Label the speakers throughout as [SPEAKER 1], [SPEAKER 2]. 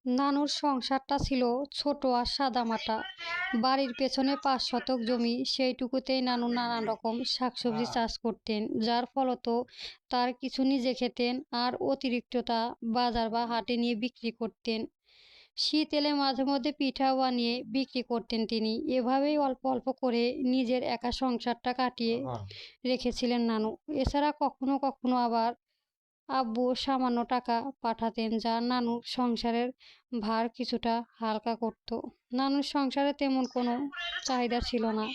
[SPEAKER 1] নানুর সংসারটা ছিল ছোট আর সাদামাটা। বাড়ির পেছনে ৫ শতক জমি, সেইটুকুতেই নানু নানান রকম শাকসবজি চাষ করতেন, যার ফলত তার কিছু নিজে খেতেন আর অতিরিক্তটা বাজার বা হাটে নিয়ে বিক্রি করতেন। শীত এলে মাঝে মধ্যে পিঠাও বানিয়ে বিক্রি করতেন তিনি। এভাবেই অল্প অল্প করে নিজের একা সংসারটা কাটিয়ে রেখেছিলেন নানু। এছাড়া কখনো কখনো আবার আব্বু সামান্য টাকা পাঠাতেন, যা নানুর সংসারের ভার কিছুটা হালকা করত। নানুর সংসারে তেমন কোনো চাহিদা ছিল না,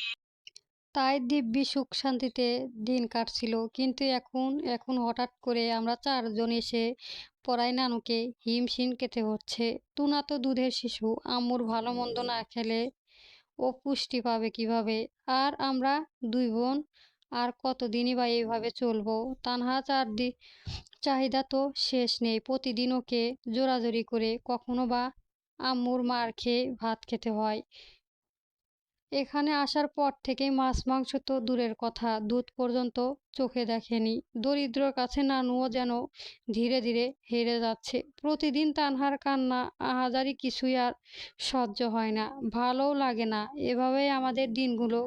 [SPEAKER 1] তাই দিব্যি সুখ শান্তিতে দিন কাটছিল। কিন্তু এখন এখন হঠাৎ করে আমরা 4 জন এসে পড়ায় নানুকে হিমশিম খেতে হচ্ছে। টুনা তো দুধের শিশু, আম্মুর ভালো মন্দ না খেলে ও পুষ্টি পাবে কিভাবে? আর আমরা 2 বোন আর কতদিনই বা এইভাবে চলবো? তানহা চাহিদা তো শেষ নেই। প্রতিদিন ওকে জোরাজুরি করে, কখনো বা আম্মুর মার খেয়ে ভাত খেতে হয়। এখানে আসার পর থেকেই মাছ মাংস তো দূরের কথা, দুধ পর্যন্ত চোখে দেখেনি। দরিদ্রর কাছে নানুও যেন ধীরে ধীরে হেরে যাচ্ছে। প্রতিদিন তানহার কান্না আহাজারি কিছুই আর সহ্য হয় না, ভালোও লাগে না। এভাবেই আমাদের দিনগুলো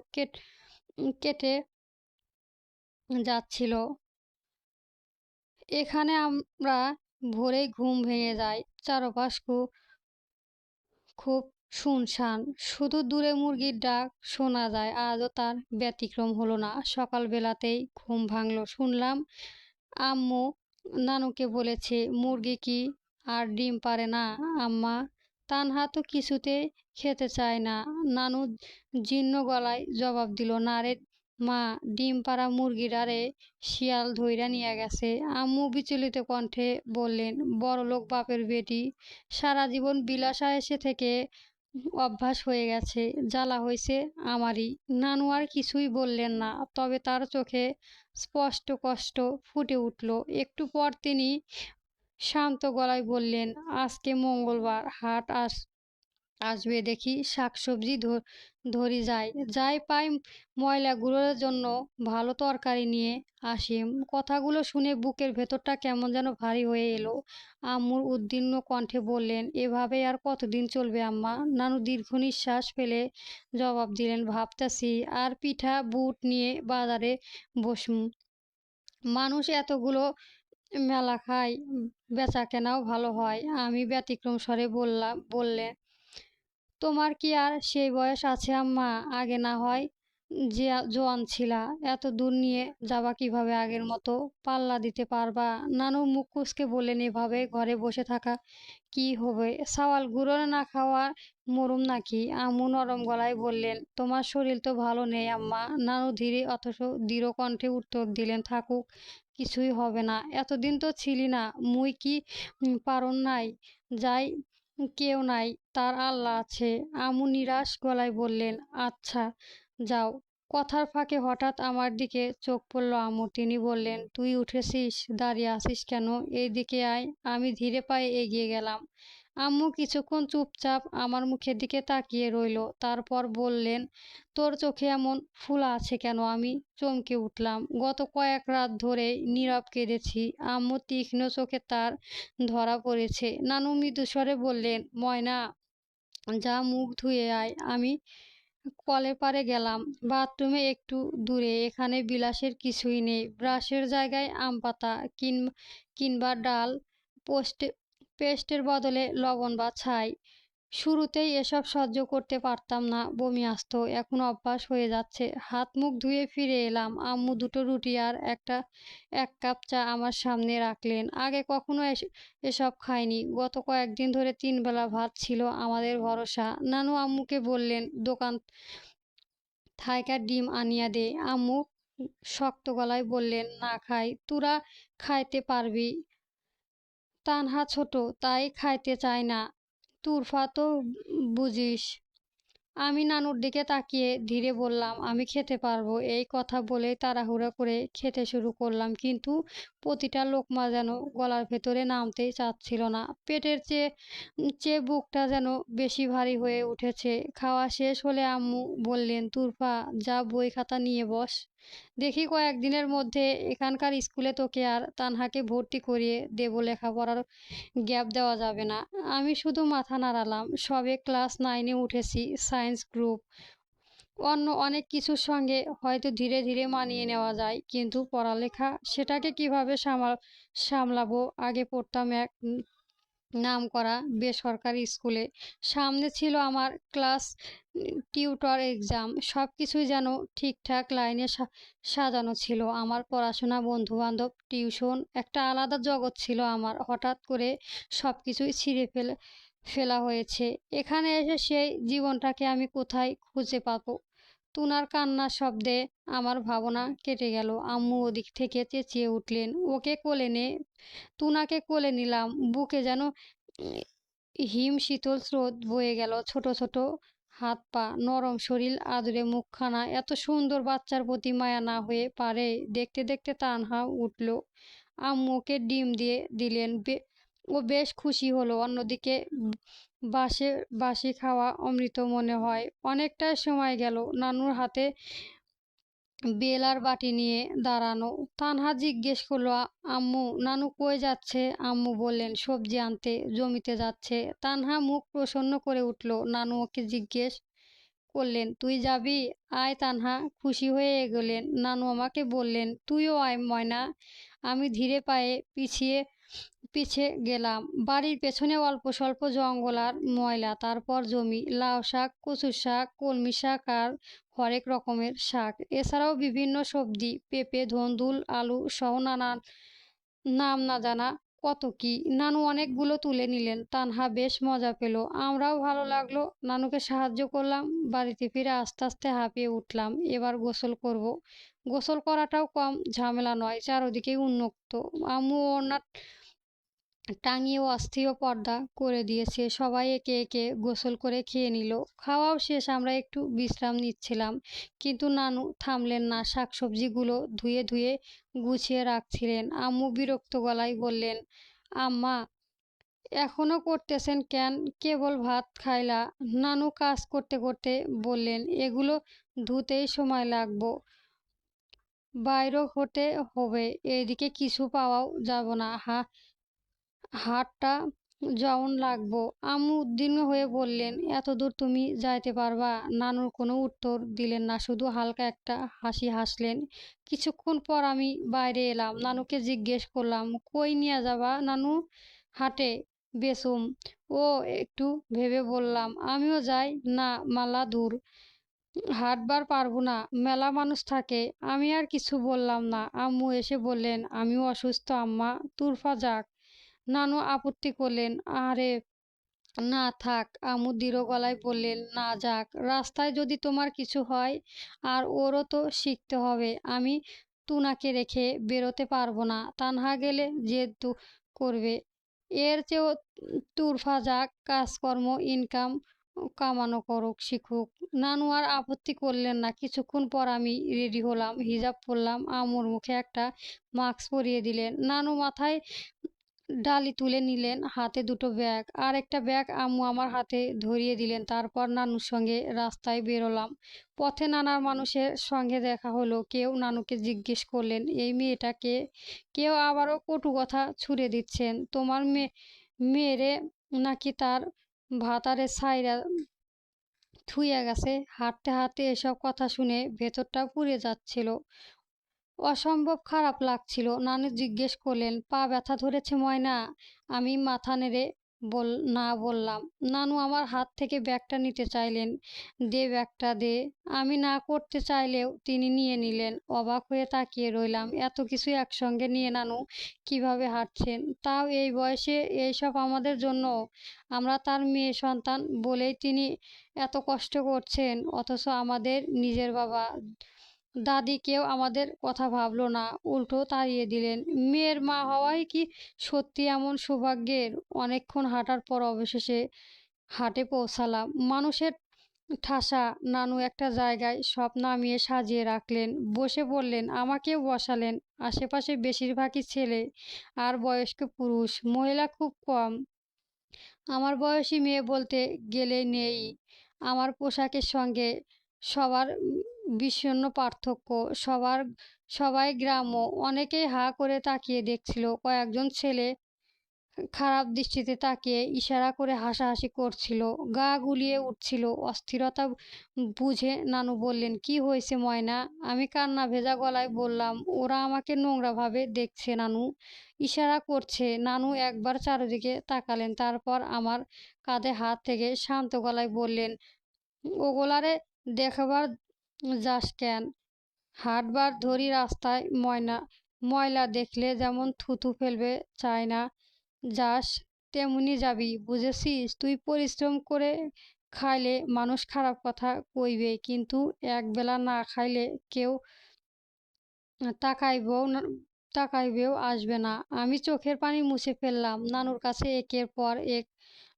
[SPEAKER 1] কেটে যাচ্ছিল। এখানে আমরা ভোরেই ঘুম ভেঙে যায়, চারপাশ খুব শুনশান, শুধু দূরে মুরগির ডাক শোনা যায়। আজও তার ব্যতিক্রম হলো না। সকালবেলাতেই ঘুম ভাঙলো, শুনলাম আম্মু নানুকে বলেছে মুরগি কি আর ডিম পারে না আম্মা? তানহা তো কিছুতেই খেতে চায় না। নানু জীর্ণ গলায় জবাব দিল, না রে মা, ডিম পাড়া মুরগিরারে শিয়াল ধইরা নিয়ে গেছে। আম্মু বিচলিত কণ্ঠে বললেন, বড়লোক বাপের বেটি, সারা জীবন বিলাসায়েসে থেকে অভ্যাস হয়ে গেছে, জ্বালা হয়েছে আমারই। নানু আর কিছুই বললেন না, তবে তার চোখে স্পষ্ট কষ্ট ফুটে উঠল। একটু পর তিনি শান্ত গলায় বললেন, আজকে মঙ্গলবার, হাট আসবে দেখি, শাকসবজি ধরি যায়, যাই পাই ময়লাগুলোর জন্য ভালো তরকারি নিয়ে আসি। কথাগুলো শুনে বুকের ভেতরটা কেমন যেন ভারী হয়ে এলো। আম্মুর উদ্বিগ্ন কণ্ঠে বললেন, এভাবে আর কতদিন চলবে আম্মা? নানু দীর্ঘ নিঃশ্বাস ফেলে জবাব দিলেন, ভাবতাছি আর পিঠা বুট নিয়ে বাজারে বসুম। মানুষ এতগুলো মেলা খায়, বেচাকেনাও ভালো হয়। আমি ব্যতিক্রম স্বরে বললে, তোমার কি আর সেই বয়স আছে আম্মা? আগে না হয় যে জোয়ান ছিলা, এত দূর নিয়ে যাবা কিভাবে? আগের মতো পাল্লা দিতে পারবা? নানু মুখ কুঁচকে বললেন, এভাবে ঘরে বসে থাকা কি হবে? সাওয়াল গুঁড়ো না খাওয়া মরুম নাকি? আম্মু নরম গলায় বললেন, তোমার শরীর তো ভালো নেই আম্মা। নানু ধীরে অথচ দৃঢ় কণ্ঠে উত্তর দিলেন, থাকুক, কিছুই হবে না। এতদিন তো ছিলি না, মুই কি পারন নাই? যাই, কেউ নাই, তার আল্লাহ আছে। আম্মু নিরাশ গলায় বললেন, আচ্ছা যাও। কথার ফাঁকে হঠাৎ আমার দিকে চোখ পড়ল আম্মু। তিনি বললেন, তুই উঠেছিস, দাঁড়িয়ে আছিস কেন? এইদিকে আয়। আমি ধীরে পায়ে এগিয়ে গেলাম। আম্মু কিছুক্ষণ চুপচাপ আমার মুখের দিকে তাকিয়ে রইল, তারপর বললেন, তোর চোখে এমন ফোলা আছে কেন? আমি চমকে উঠলাম। গত কয়েক রাত ধরে নীরব কেঁদেছি। আম্মু তীক্ষ্ণ চোখে তার ধরা পড়েছে। নানু মৃদুস্বরে বললেন, ময়না, যা মুখ ধুয়ে আয়। আমি কলের পাড়ে গেলাম, বাথরুমে একটু দূরে। এখানে বিলাসের কিছুই নেই, ব্রাশের জায়গায় আম পাতা কিংবা ডাল, পোস্টে পেস্টের বদলে লবণ বা ছাই। শুরুতেই এসব সহ্য করতে পারতাম না, বমি আসতো। এখন অভ্যাস হয়ে যাচ্ছে। হাত মুখ ধুয়ে ফিরে এলাম। আম্মু 2টো রুটি আর 1 কাপ চা আমার সামনে রাখলেন। আগে কখনো এসব খাইনি। গত কয়েকদিন ধরে 3 বেলা ভাত ছিল আমাদের ভরসা। নানু আম্মুকে বললেন, দোকান থাইকা ডিম আনিয়া দে। আম্মু শক্ত গলায় বললেন, না খাই। তুরা খাইতে পারবি, তানহা ছোট, তাই খাইতে চায় না। তুরফা তো বুঝিস। আমি নানুর দিকে তাকিয়ে ধীরে বললাম, আমি খেতে পারবো। এই কথা বলেই তাড়াহুড়ো করে খেতে শুরু করলাম, কিন্তু প্রতিটা লোকমা যেন গলার ভেতরে নামতেই চাচ্ছিল না। পেটের চেয়ে চেয়ে বুকটা যেন বেশি ভারী হয়ে উঠেছে। খাওয়া শেষ হলে আম্মু বললেন, তুরফা, যা বই খাতা নিয়ে বস। দেখি কয়েকদিনের মধ্যে এখানকার স্কুলে তোকে আর তানহাকে ভর্তি করিয়ে দেব, লেখাপড়ার গ্যাপ দেওয়া যাবে না। আমি শুধু মাথা নাড়ালাম। সবে ক্লাস 9-এ উঠেছি, সায়েন্স গ্রুপ, অন্য অনেক কিছুর সঙ্গে হয়তো ধীরে ধীরে মানিয়ে নেওয়া যায়, কিন্তু পড়ালেখা সেটাকে কিভাবে সামলাবো। আগে পড়তাম এক নামকরা বেসরকারি স্কুলে। সামনে ছিল আমার ক্লাস টিউটর এক্সাম। সব কিছুই যেন ঠিকঠাক লাইনে সাজানো ছিল। আমার পড়াশোনা, বন্ধুবান্ধব, টিউশন, একটা আলাদা জগৎ ছিল আমার। হঠাৎ করে সব কিছুই ছিঁড়ে ফেলা হয়েছে। এখানে এসে সেই জীবনটাকে আমি কোথায় খুঁজে পাবো? টুনার কান্নার শব্দে আমার ভাবনা কেটে গেল। আম্মু ওদিক থেকে চেঁচিয়ে উঠলেন, ওকে কোলে নে। টুনাকে কোলে নিলাম। বুকে যেন উম, হিম শীতল স্রোত বয়ে গেল। ছোট ছোট হাত পা, নরম শরীর, আদুরে মুখখানা। এত সুন্দর বাচ্চার প্রতি মায়া না হয়ে পারে? দেখতে দেখতে তানহা উঠল। আম্মু ওকে ডিম দিয়ে দিলেন। ও বেশ খুশি হলো। অন্যদিকে বাসি খাওয়া অমৃত মনে হয়। অনেকটা সময় গেল। নানুর হাতে বেল আর বাটি নিয়ে দাঁড়ানো। তানহা জিজ্ঞেস করলো, আম্মু, নানু কই যাচ্ছে? আম্মু বললেন, সবজি আনতে জমিতে যাচ্ছে। তানহা মুখ প্রসন্ন করে উঠল। নানু ওকে জিজ্ঞেস করলেন, তুই যাবি? আয়। তানহা খুশি হয়ে এগোলেন। নানু আমাকে বললেন, তুইও আয় ময়না। আমি ধীরে পায়ে পিছিয়ে পিছে গেলাম। বাড়ির পেছনে অল্প স্বল্প জঙ্গল আর ময়লা, তারপর জমি, লাউ শাক, কচু শাক, কলমি শাক আর হরেক রকমের শাক, এছাড়াও বিভিন্ন সবজি, পেঁপে, ধন্দুল, আলু সহ নানান নাম না জানা কত কি। নানু অনেকগুলো তুলে নিলেন। তানহা বেশ মজা পেল, আমরাও ভালো লাগলো। নানুকে সাহায্য করলাম। বাড়িতে ফিরে আস্তে আস্তে হাঁপিয়ে উঠলাম। এবার গোসল করব। গোসল করাটাও কম ঝামেলা নয়, চারদিকেই উন্মুক্ত। আম্মু ওনার টাঙিয়ে অস্থির পর্দা করে দিয়েছে। সবাই একে একে গোসল করে খেয়ে নিল। খাওয়াও শেষ। আমরা একটু বিশ্রাম নিচ্ছিলাম, কিন্তু নানু থামলেন না। শাকসবজিগুলো ধুয়ে ধুয়ে গুছিয়ে রাখছিলেন। আম্মু বিরক্ত গলায় বললেন, আম্মা, এখনো করতেছেন কেন? কেবল ভাত খাইলা? নানু কাজ করতে করতে বললেন, এগুলো ধুতেই সময় লাগবো, বাইরে হতে হবে, এদিকে কিছু পাওয়াও যাব না, হাতটা যখন লাগবো। আম্মু উদ্বিগ্ন হয়ে বললেন, এত দূর তুমি যাইতে পারবা? নানুর কোনো উত্তর দিলেন না, শুধু হালকা একটা হাসি হাসলেন। কিছুক্ষণ পর আমি বাইরে এলাম। নানুকে জিজ্ঞেস করলাম, কই নিয়ে যাবা নানু? হাটে বেচুম। ও, একটু ভেবে বললাম, আমিও যাই। না, মালা দূর, হাঁটবার পারবো না, মেলা মানুষ থাকে। আমি আর কিছু বললাম না। আম্মু এসে বললেন, আমিও অসুস্থ আম্মা, তুরফা যাক। নানু আপত্তি করলেন, আরে না, থাক। আম্মু দৃঢ় গলায় বললেন, না, যাক। রাস্তায় যদি তোমার কিছু হয়, আর ওরও তো শিখতে হবে। আমি টুনাকে রেখে বেরোতে পারবো না। তানহা গেলে জেদ করবে। এর চেয়েও তুরফা যাক, কাজকর্ম, ইনকাম কামানো করুক, শিখুক। নানু আর আপত্তি করলেন না। কিছুক্ষণ পর আমি রেডি হলাম, হিজাব পরলাম। আম্মুর মুখে একটা মাস্ক পরিয়ে দিলেন। নানু মাথায় ডালি তুলে নিলেন। হাতে দুটো ব্যাগ, আর একটা ব্যাগ আম্মু আমার হাতে ধরিয়ে দিলেন। তারপর নানুর সঙ্গে রাস্তায় বেরোলাম। পথে নানা মানুষের সঙ্গে দেখা হলো। কেউ নানুকে জিজ্ঞেস করলেন, এই মেয়েটাকে? কেউ আবারও কটু কথা ছুড়ে দিচ্ছেন, তোমার মেয়েরে নাকি তার ভাতারে ছাইরা থুইয়া গেছে। হাঁটতে হাঁটতে এসব কথা শুনে ভেতরটা পুড়ে যাচ্ছিল। অসম্ভব খারাপ লাগছিল। নানু জিজ্ঞেস করলেন, পা ব্যথা ধরেছে ময়না? আমি মাথা নেড়ে না বললাম। নানু আমার হাত থেকে ব্যাগটা নিতে চাইলেন। দে ব্যাগটা দে। আমি না করতে চাইলেও তিনি নিয়ে নিলেন। অবাক হয়ে তাকিয়ে রইলাম। এত কিছু একসঙ্গে নিয়ে নানু কিভাবে হাঁটছেন, তাও এই বয়সে? এইসব আমাদের জন্য? আমরা তার মেয়ে সন্তান বলেই তিনি এত কষ্ট করছেন, অথচ আমাদের নিজের বাবা দাদি কেউ আমাদের কথা ভাবলো না, উল্টো তাড়িয়ে দিলেন। মেয়ের মা হওয়াই কি সত্যি এমন সৌভাগ্যের? অনেকক্ষণ হাঁটার পর অবশেষে হাটে পৌঁছালাম। মানুষের ঠাসা। নানু একটা জায়গায় সব নামিয়ে সাজিয়ে রাখলেন। বসে বললেন, আমাকেও বসালেন। আশেপাশে বেশিরভাগই ছেলে আর বয়স্ক পুরুষ, মহিলা খুব কম। আমার বয়সী মেয়ে বলতে গেলে নেই। আমার পোশাকের সঙ্গে সবার বিষণ্ণ পার্থক্য। সবাই গ্রাম্য। অনেকেই হাঁ করে তাকিয়ে দেখছিল। কয়েকজন ছেলে খারাপ দৃষ্টিতে তাকিয়ে ইশারা করে হাসাহাসি করছিল। গা গুলিয়ে উঠছিল। অস্থিরতা বুঝে নানু বললেন, "কি হয়েছে ময়না?" আমি কান্না ভেজা গলায় বললাম, "ওরা আমাকে নোংরাভাবে দেখছে নানু, ইশারা করছে।" নানু একবার চারিদিকে তাকালেন, তারপর আমার কাঁধে হাত থেকে শান্ত গলায় বললেন, "ওগুলারে দেখবার যাস কেন? হাঁটবার ধরি রাস্তায় ময়লা দেখলে যেমন থুথু ফেলবে চায় না যাস তেমনি যাবি, বুঝেছিস? তুই পরিশ্রম করে খাইলে মানুষ খারাপ কথা কইবে, কিন্তু একবেলা না খাইলে কেউ তাকাইবেও না, তাকাইবেও আসবে না।" আমি চোখের পানি মুছে ফেললাম। নানুর কাছে একের পর এক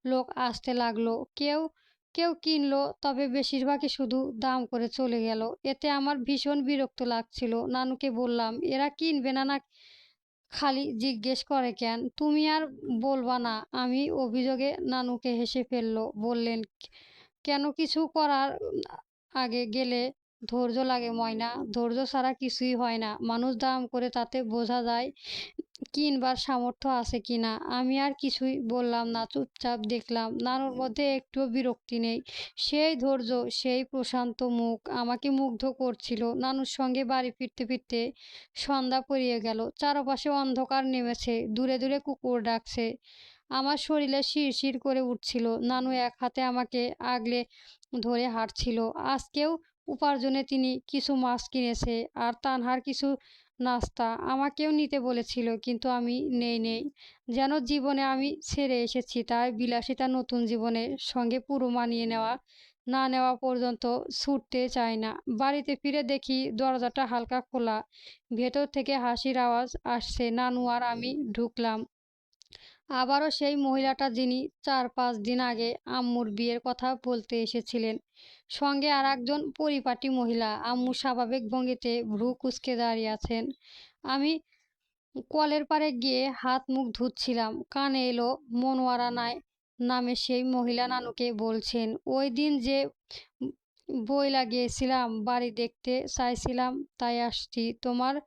[SPEAKER 1] লোক আসতে লাগলো। কেউ কেউ কিনলো, তবে বেশিরভাগই শুধু দাম করে চলে গেল। এতে আমার ভীষণ বিরক্ত লাগছিল। নানুকে বললাম, "এরা কিনবে না, না খালি জিজ্ঞেস করে কেন?" "তুমি আর বলবা না।" আমি অভিযোগে নানুকে হেসে ফেলল। বললেন, "কেন কিছু করার আগে গেলে ধৈর্য লাগে ময়না। ধৈর্য ছাড়া কিছুই হয় না। মানুষ দাম করে তাতে বোঝা যায় কিনবার সামর্থ্য আছে কিনা।" আমি আর কিছুই বললাম না, চুপচাপ দেখলাম। নানুর মধ্যে একটুও বিরক্তি নেই। সেই ধৈর্য, সেই প্রশান্ত মুখ আমাকে মুগ্ধ করছিল। নানুর সঙ্গে বাড়ি ফিরতে ফিরতে সন্ধ্যা পড়িয়ে গেল। চারপাশে অন্ধকার নেমেছে। দূরে দূরে কুকুর ডাকছে। আমার শরীরে শিরশির করে উঠছিল। নানু এক হাতে আমাকে আগলে ধরে হাঁটছিল। আজকেও উপার্জনে তিনি কিছু মাছ কিনেছে, আর তানহার কিছু নাস্তা আমাকেও নিতে বলেছিল, কিন্তু আমি নেই। যেন জীবনে আমি ছেড়ে এসেছি, তাই বিলাসিতা নতুন জীবনের সঙ্গে পুরো মানিয়ে না নেওয়া পর্যন্ত ছুটতে চাই না। বাড়িতে ফিরে দেখি দরজাটা হালকা খোলা। ভেতর থেকে হাসির আওয়াজ আসছে। নানু আর আমি ঢুকলাম। আবারও সেই মহিলাটা, যিনি ৪-৫ দিন আগে আম্মুর বিয়ের কথা বলতে এসেছিলেন। সঙ্গে আরেকজন পরিপাটি মহিলা। আম্মু স্বাভাবিক ভঙ্গিতে ভ্রু কুঁচকে দাঁড়িয়ে আছেন। আমি কলের পাড়ে গিয়ে হাত মুখ ধুচ্ছিলাম। কানে এলো মনোয়ারা নামে সেই মহিলা নানুকে বলছেন, "ওই দিন যে বইলা গিয়েছিলাম, বাড়ি দেখতে চাইছিলাম, তাই আসছি। তোমার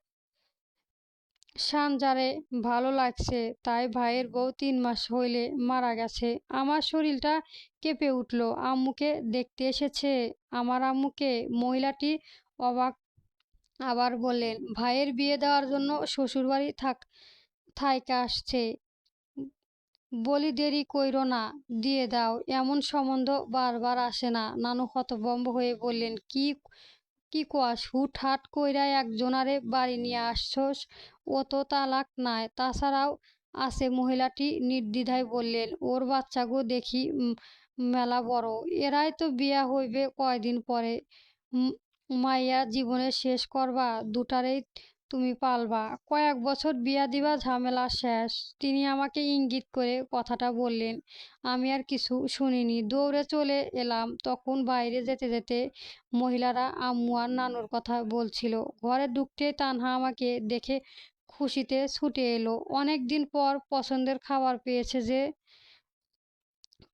[SPEAKER 1] সানজারে ভালো লাগছে, তাই ভাইয়ের বউ ৩ মাস হইলে মারা গেছে।" আমার শরীরটা কেঁপে উঠল। আম্মুকে দেখতে এসেছে? আমার আম্মুকে? মহিলাটি অবাক আবার বললেন, "ভাইয়ের বিয়ে দেওয়ার জন্য শ্বশুরবাড়ি থাইকা আসছে। বলি দেরি কইরো না, দিয়ে দাও। এমন সম্বন্ধ বারবার আসে না।" নানু হতভম্ব হয়ে বললেন, কি কোয়াস? হুটহাট কইরা একজনারে বাড়ি নিয়ে আসছস? ও তো তালাক নাই। তাছাড়াও আছে। মহিলাটি নির্দ্বিধায় বললেন, "ওর বাচ্চাগো দেখি মেলা বড়। এরাই তো বিয়া হইবে কয়দিন পরে। মাইয়া জীবনের শেষ করবা, দুটারেই তুমি পালবা। কয়েক বছর বিয়া দিবা, ঝামেলা শেষ।" তিনি আমাকে ইঙ্গিত করে কথাটা বললেন। আমি আর কিছু শুনিনি। দৌড়ে চলে এলাম। তখন বাইরে যেতে যেতে মহিলারা আম্মু আর নানুর কথা বলছিল। ঘরে ঢুকতেই তানহা আমাকে দেখে খুশিতে ছুটে এলো। অনেক দিন পর পছন্দের খাবার পেয়েছে যে।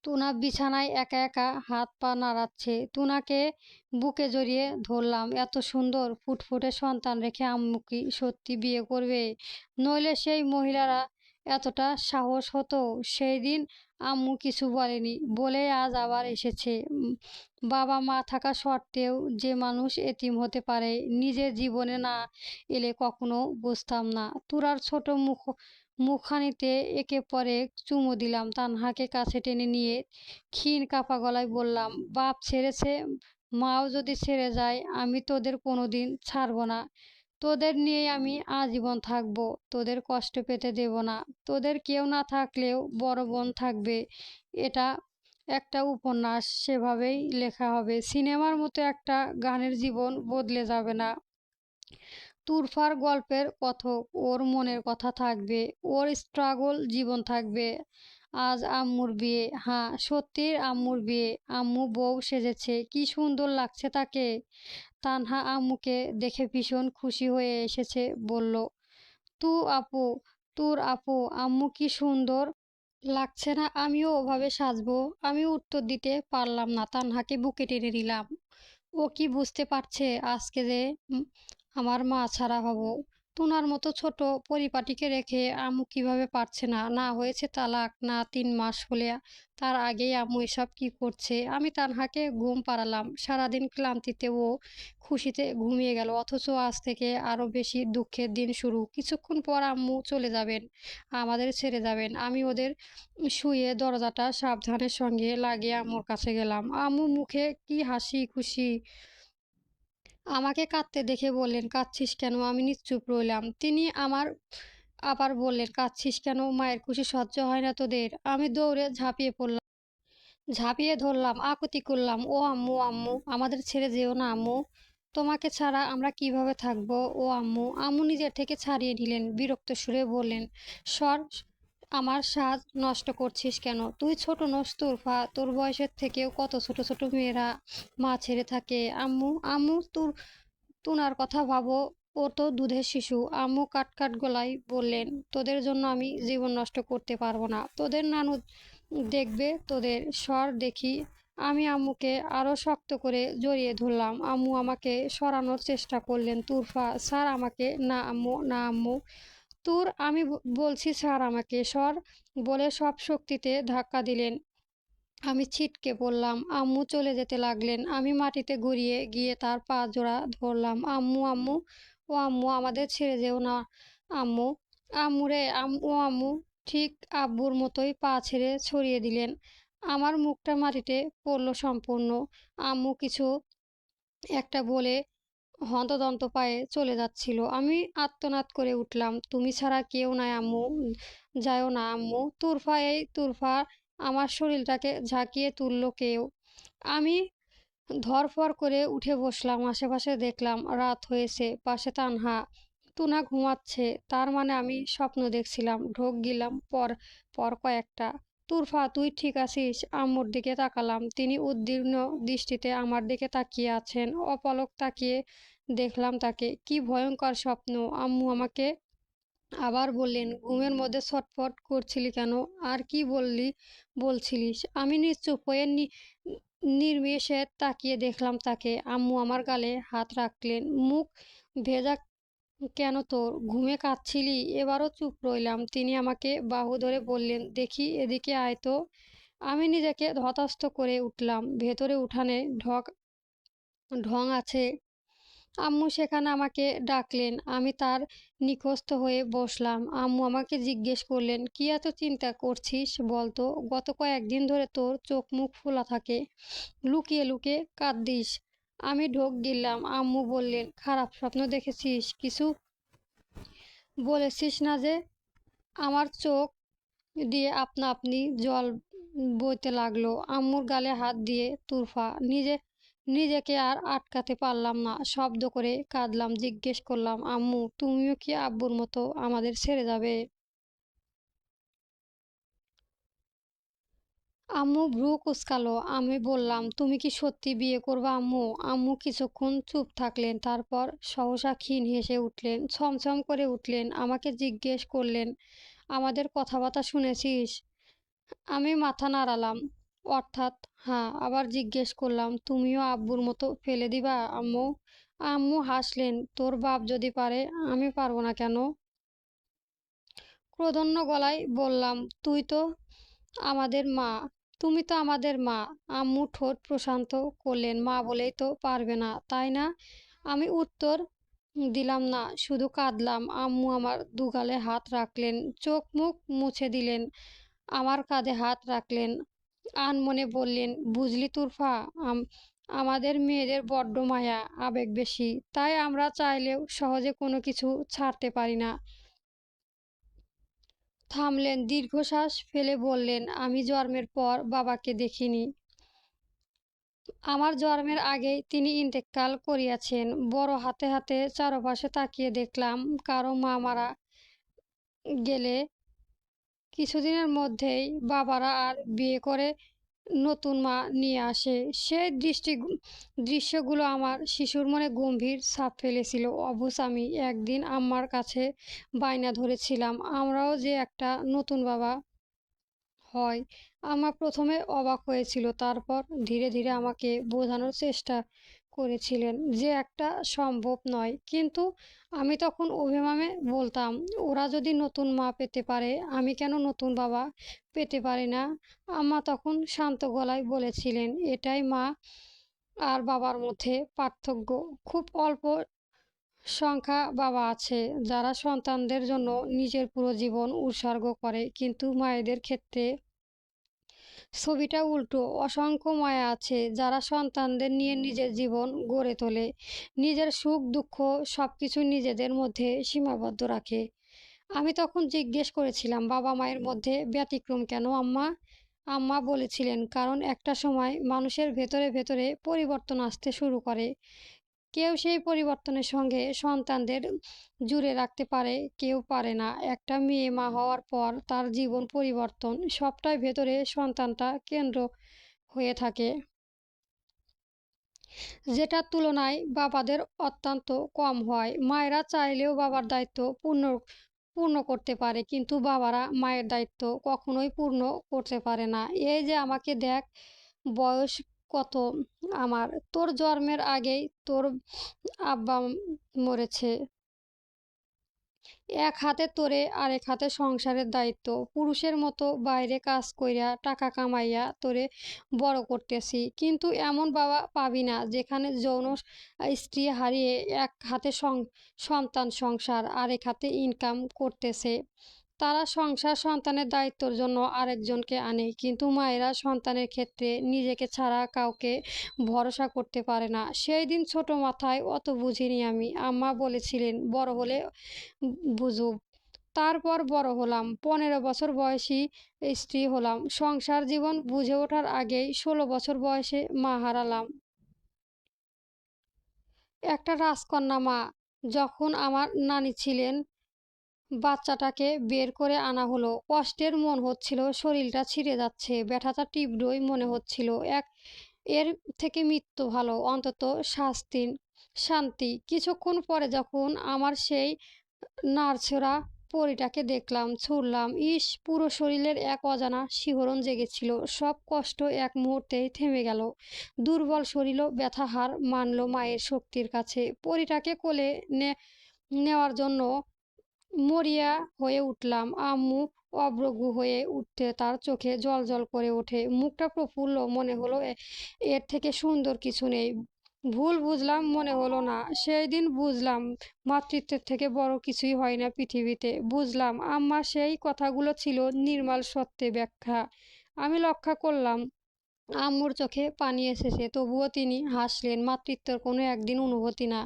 [SPEAKER 1] টুনা বিছানায় একা একা হাত পা নাড়াচ্ছে। টুনাকে বুকে জড়িয়ে ধরলাম। এত সুন্দর ফুটফুটে সন্তান রেখে আম্মু কি সত্যি বিয়ে করবে? নইলে সেই মহিলারা এতটা সাহস হতো? সেই দিন আম্মু কিছু বলেনি বলে আজ আবার এসেছে। বাবা মা থাকা সত্ত্বেও যে মানুষ এতিম হতে পারে, নিজের জীবনে না এলে কখনো বুঝতাম না। তুরার ছোট মুখখানিতে একের পর এক চুমু দিলাম। তানহাকে কাছে টেনে নিয়ে ক্ষীণ কাঁপা গলায় বললাম, "বাপ ছেড়েছে, মাও যদি ছেড়ে যায়, আমি তোদের কোনোদিন ছাড়ব না। তোদের নিয়েই আমি আজীবন থাকবো। তোদের কষ্ট পেতে দেব না। তোদের কেউ না থাকলেও বড় বোন থাকবে। এটা একটা উপন্যাস, সেভাবেই লেখা হবে। সিনেমার মতো একটা গানের জীবন বদলে যাবে না। তুরফার গল্পের কথক, ওর মনের কথা থাকবে, ওর স্ট্রাগল জীবন থাকবে।" আজ আম্মুর বিয়ে। হ্যাঁ, সত্যিই আম্মুর বিয়ে। আম্মু বউ সেজেছে। কি সুন্দর লাগছে তাকে। তানহা আম্মুকে দেখে ভীষণ খুশি হয়ে এসেছে, বলল, তু আপু তোর আপু, আম্মু কি সুন্দর লাগছে না? আমিও ওভাবে সাজবো। আমি উত্তর দিতে পারলাম না। তানহাকে বুকে টেনে নিলাম। ও কি বুঝতে পারছে আজকে যে উম আমার মা ছাড়া হব? টুনার মতো ছোট পরিপাটিকে রেখে আম্মু কিভাবে পারছে না? না হয়েছে তালাক, না ৩ মাস হলে তার আগেই আম্মু এসব কি করছে? আমি তানহাকে ঘুম পাড়ালাম। সারাদিন ক্লান্তিতে ও খুশিতে ঘুমিয়ে গেল। অথচ আজ থেকে আরো বেশি দুঃখের দিন শুরু। কিছুক্ষণ পর আম্মু চলে যাবেন, আমাদের ছেড়ে যাবেন। আমি ওদের শুয়ে দরজাটা সাবধানের সঙ্গে লাগিয়ে আম্মুর কাছে গেলাম। আম্মু মুখে কি হাসি খুশি। আমাকে কাঁদতে দেখে বললেন, "কাঁদছিস কেন?" আমি নিশ্চুপ রইলাম। তিনি আবার বললেন, "কাঁদছিস কেন? মায়ের খুশি সহ্য হয় না তোদের?" আমি দৌড়ে ঝাঁপিয়ে ধরলাম, আকুতি করলাম, "ও আম্মু, আম্মু, আমাদের ছেড়ে যেও না আম্মু। তোমাকে ছাড়া আমরা কিভাবে থাকবো? ও আম্মু।" আম্মু নিজের থেকে ছাড়িয়ে নিলেন। বিরক্ত সুরে বললেন, "সর, আমার সাজ নষ্ট করছিস কেন? তুই ছোট নস তোরফা, তোর বয়সের থেকেও কত ছোট ছোট মেয়েরা মা ছেড়ে থাকে। আম্মু, আম্মু, টুনার কথা ভাবো, ও তো দুধের শিশু।" আম্মু কাট গলায় বললেন, "তোদের জন্য আমি জীবন নষ্ট করতে পারবো না। তোদের নানু দেখবে তোদের। সর দেখি।" আমি আম্মুকে আরো শক্ত করে জড়িয়ে ধরলাম। আম্মু আমাকে সরানোর চেষ্টা করলেন। "তুরফা, ছাড় আমাকে।" "না আম্মু, না আম্মু।" আমি বলছি, ছাড় আমাকে, সর।" বলে সব শক্তিতে ধাক্কা দিলেন। আমি ছিটকে পড়লাম। আম্মু চলে যেতে লাগলেন। আমি মাটিতে গড়িয়ে গিয়ে তার পা জোড়া ধরলাম। "আম্মু, আম্মু, ও আম্মু, আমাদের ছেড়ে যেও না আম্মু। আম্মু রে, ও আম্মু।" ঠিক আব্বুর মতোই পা ছেড়ে ছড়িয়ে দিলেন। আমার মুখটা মাটিতে পড়ল সম্পূর্ণ। আম্মু কিছু একটা বলে হন্তদন্ত পায়ে চলে যাচ্ছিল। আমি আর্তনাদ করে উঠলাম, "তুমি ছাড়া কেউ নাই আম্মু, যায়ও না আম্মু।" তুরফা আমার শরীরটাকে ঝাঁকিয়ে তুলল কেউ। আমি ধড়ফড় করে উঠে বসলাম। আশেপাশে দেখলাম রাত হয়েছে। পাশে তানহা। টুনা ঘুমাচ্ছে। তার মানে আমি স্বপ্ন দেখছিলাম। ঢোক গিললাম পর কয়েকটা। "তুরফা, তুই ঠিক আছিস?" আম্মুর দিকে তাকালাম। তিনি উদ্বিগ্ন দৃষ্টিতে আমার দিকে তাকিয়ে আছেন। অপলক তাকিয়ে দেখলাম তাকে। কি ভয়ঙ্কর স্বপ্ন! আম্মু আমাকে আবার বললেন, "ঘুমের মধ্যে ছটফট করছিলি কেন? আর কি বলছিলিস?" আমি নিশ্চুপ হয়ে নির্বিষে তাকিয়ে দেখলাম তাকে। আম্মু আমার গালে হাত রাখলেন। "মুখ ভেজা কেন তোর? ঘুমে কাঁদছিলি?" এবারও চুপ রইলাম। তিনি আমাকে বাহু ধরে বললেন, "দেখি, এদিকে আয় তো।" আমি নিজেকে ধাতস্থ করে উঠলাম। ভেতরে উঠানে ঢং আছে। আম্মু সেখানে আমাকে ডাকলেন। আমি তার নিকস্থ হয়ে বসলাম। আম্মু আমাকে জিজ্ঞেস করলেন, "কি এত চিন্তা করছিস বলতো? গত কয়েকদিন ধরে তোর চোখ মুখ ফোলা থাকে। লুকিয়ে লুকিয়ে কাঁদদিস।" আমি ঢোক গিললাম। আম্মু বললেন, "খারাপ স্বপ্ন দেখেছিস? কিছু বলেছিস না যে?" আমার চোখ দিয়ে আপনা আপনি জল বইতে লাগলো। আম্মুর গালে হাত দিয়ে তুরফা নিজেকে আর আটকাতে পারলাম না। শব্দ করে কাঁদলাম। জিজ্ঞেস করলাম, "আম্মু, তুমিও কি আব্বুর মতো আমাদের ছেড়ে যাবে?" আম্মু ভ্রু কুঁচকালো। আমি বললাম, "তুমি কি সত্যি বিয়ে করবা আম্মু?" আম্মু কিছুক্ষণ চুপ থাকলেন। তারপর সহসা ক্ষীণ হেসে উঠলেন, ছমছম করে উঠলেন। আমাকে জিজ্ঞেস করলেন, "আমাদের কথাবার্তা শুনেছিস?" আমি মাথা নাড়ালাম। "অর্থাৎ হ্যাঁ।" আবার জিজ্ঞেস করলাম, "তুমিও আব্বুর মতো ফেলে দিবা আম্মু?" আম্মু হাসলেন, "তোর বাপ যদি পারে, আমি পারবো না কেন?" ক্রোধন্য গলায় বললাম, আমাদের মা তুমি তো আমাদের মা।" আম্মু ঠোঁট প্রশান্ত করলেন, "মা বলেই তো পারবে না, তাই না?" আমি উত্তর দিলাম না, শুধু কাঁদলাম। আম্মু আমার দুগালে হাত রাখলেন, চোখ মুখ মুছে দিলেন, আমার কাঁধে হাত রাখলেন, আনমনে বললেন, "বুঝলি তুরফা, আমাদের মেয়েদের বড্ড মায়া, আবেগ বেশি। তাই আমরা চাইলেও সহজে কোনো কিছু ছাড়তে পারি না।" থামলেন, দীর্ঘশ্বাস ফেলে বললেন, "আমি জন্মের পর বাবাকে দেখিনি। আমার জন্মের আগেই তিনি ইন্তেকাল করিয়াছেন।" বড় হাতে হাতে চারপাশে তাকিয়ে দেখলাম, কারো মা মারা গেলে কিছুদিনের মধ্যেই বাবারা আর বিয়ে করে নতুন মা নিয়ে আসে। সেই দৃশ্যগুলো আমার শিশুর মনে গভীর ছাপ ফেলেছিল। অবুঝ আমি একদিন আম্মার কাছে বায়না ধরেছিলাম, আমরাও যে একটা নতুন বাবা হয়। আম্মা প্রথমে অবাক হয়েছিল, তারপর ধীরে ধীরে আমাকে বোঝানোর চেষ্টা করেছিলেন যে একটা সম্ভব নয়। কিন্তু আমি তখন অভিমানে বলতাম, ওরা যদি নতুন মা পেতে পারে, আমি কেন নতুন বাবা পেতে পারি না? আম্মা তখন শান্ত গলায় বলেছিলেন, এটাই মা আর বাবার মধ্যে পার্থক্য। খুব অল্প সংখ্যা বাবা আছে যারা সন্তানদের জন্য নিজের পুরো জীবন উৎসর্গ করে, কিন্তু মায়েদের ক্ষেত্রে ছবিটা উল্টো। অসংখ্য মায়া আছে যারা সন্তানদের নিয়ে নিজের জীবন গড়ে তোলে, নিজের সুখ দুঃখ সবকিছু নিজেদের মধ্যে সীমাবদ্ধ রাখে। আমি তখন জিজ্ঞেস করেছিলাম, বাবা মায়ের মধ্যে ব্যতিক্রম কেন আম্মা? আম্মা বলেছিলেন, কারণ একটা সময় মানুষের ভেতরে ভেতরে পরিবর্তন আসতে শুরু করে। কেউ সেই পরিবর্তনের সঙ্গে সন্তানদের জুড়ে রাখতে পারে, কেউ পারে না। একটা মেয়ে মা হওয়ার পর তার জীবন পরিবর্তন, সবটাই ভেতরে সন্তানটা কেন্দ্র হয়ে থাকে, যেটার তুলনায় বাবাদের অত্যন্ত কম হয়। মায়েরা চাইলেও বাবার দায়িত্ব পূর্ণ পূর্ণ করতে পারে, কিন্তু বাবারা মায়ের দায়িত্ব কখনোই পূর্ণ করতে পারে না। এই যে আমাকে দেখ, বয়স কত আমার, তোর জন্মের আগেই তোর আব্বা মরেছে। এক হাতে তোরে আরেক হাতে সংসারের দায়িত্ব। পুরুষের মতো বাইরে কাজ কইরা টাকা কামাইয়া তোরে বড় করতেছি, কিন্তু এমন বাবা পাবি না যেখানে যৌন স্ত্রী হারিয়ে এক হাতে সন্তান সংসার আরেক হাতে ইনকাম করতেছে। তারা সংসার সন্তানের দায়িত্বর জন্য আরেকজনকে আনে, কিন্তু মায়েরা সন্তানের ক্ষেত্রে নিজেকে ছাড়া কাউকে ভরসা করতে পারে না। সেই দিন ছোট মাথায় অত বুঝিনি আমি। আম্মা বলেছিলেন, বড় হলে বুঝুক। তারপর বড় হলাম, 15 বছর বয়সী স্ত্রী হলাম। সংসার জীবন বুঝে ওঠার আগেই 16 বছর বয়সে মা হারালাম। একটা রাজকন্যা মা। যখন আমার নানি ছিলেন, বাচ্চাটাকে বের করে আনা হলো। কষ্টের মন হচ্ছিল, শরীরটা ছিঁড়ে যাচ্ছে, ব্যথাটা তীব্রই মনে হচ্ছিল। এর থেকে মৃত্যু ভালো, অন্তত শান্তি। কিছুক্ষণ পরে যখন আমার সেই নার্সরা পরীটাকে দেখলাম, ছুড়লাম, ইস! পুরো শরীরের এক অজানা শিহরণ জেগেছিল। সব কষ্ট এক মুহূর্তেই থেমে গেল। দুর্বল শরীরও ব্যথা হার মানল মায়ের শক্তির কাছে। পরীটাকে কোলে নেওয়ার জন্য মরিয়া হয়ে উঠলাম। আম্মু অব্রজ্ঞ হয়ে উঠতে তার চোখে জল করে ওঠে, মুখটা প্রফুল্ল। মনে হলো এর থেকে সুন্দর কিছু নেই। ভুল বুঝলাম মনে হলো না। সেই দিন বুঝলাম, মাতৃত্বের থেকে বড় কিছুই হয় না পৃথিবীতে। বুঝলাম আম্মা সেই কথাগুলো ছিল নির্মল সত্যে ব্যাখ্যা। আমি লক্ষ্য করলাম আম্মুর চোখে পানি এসেছে, তবুও তিনি হাসলেন। মাতৃত্বের কোনো একদিন অনুভূতি না,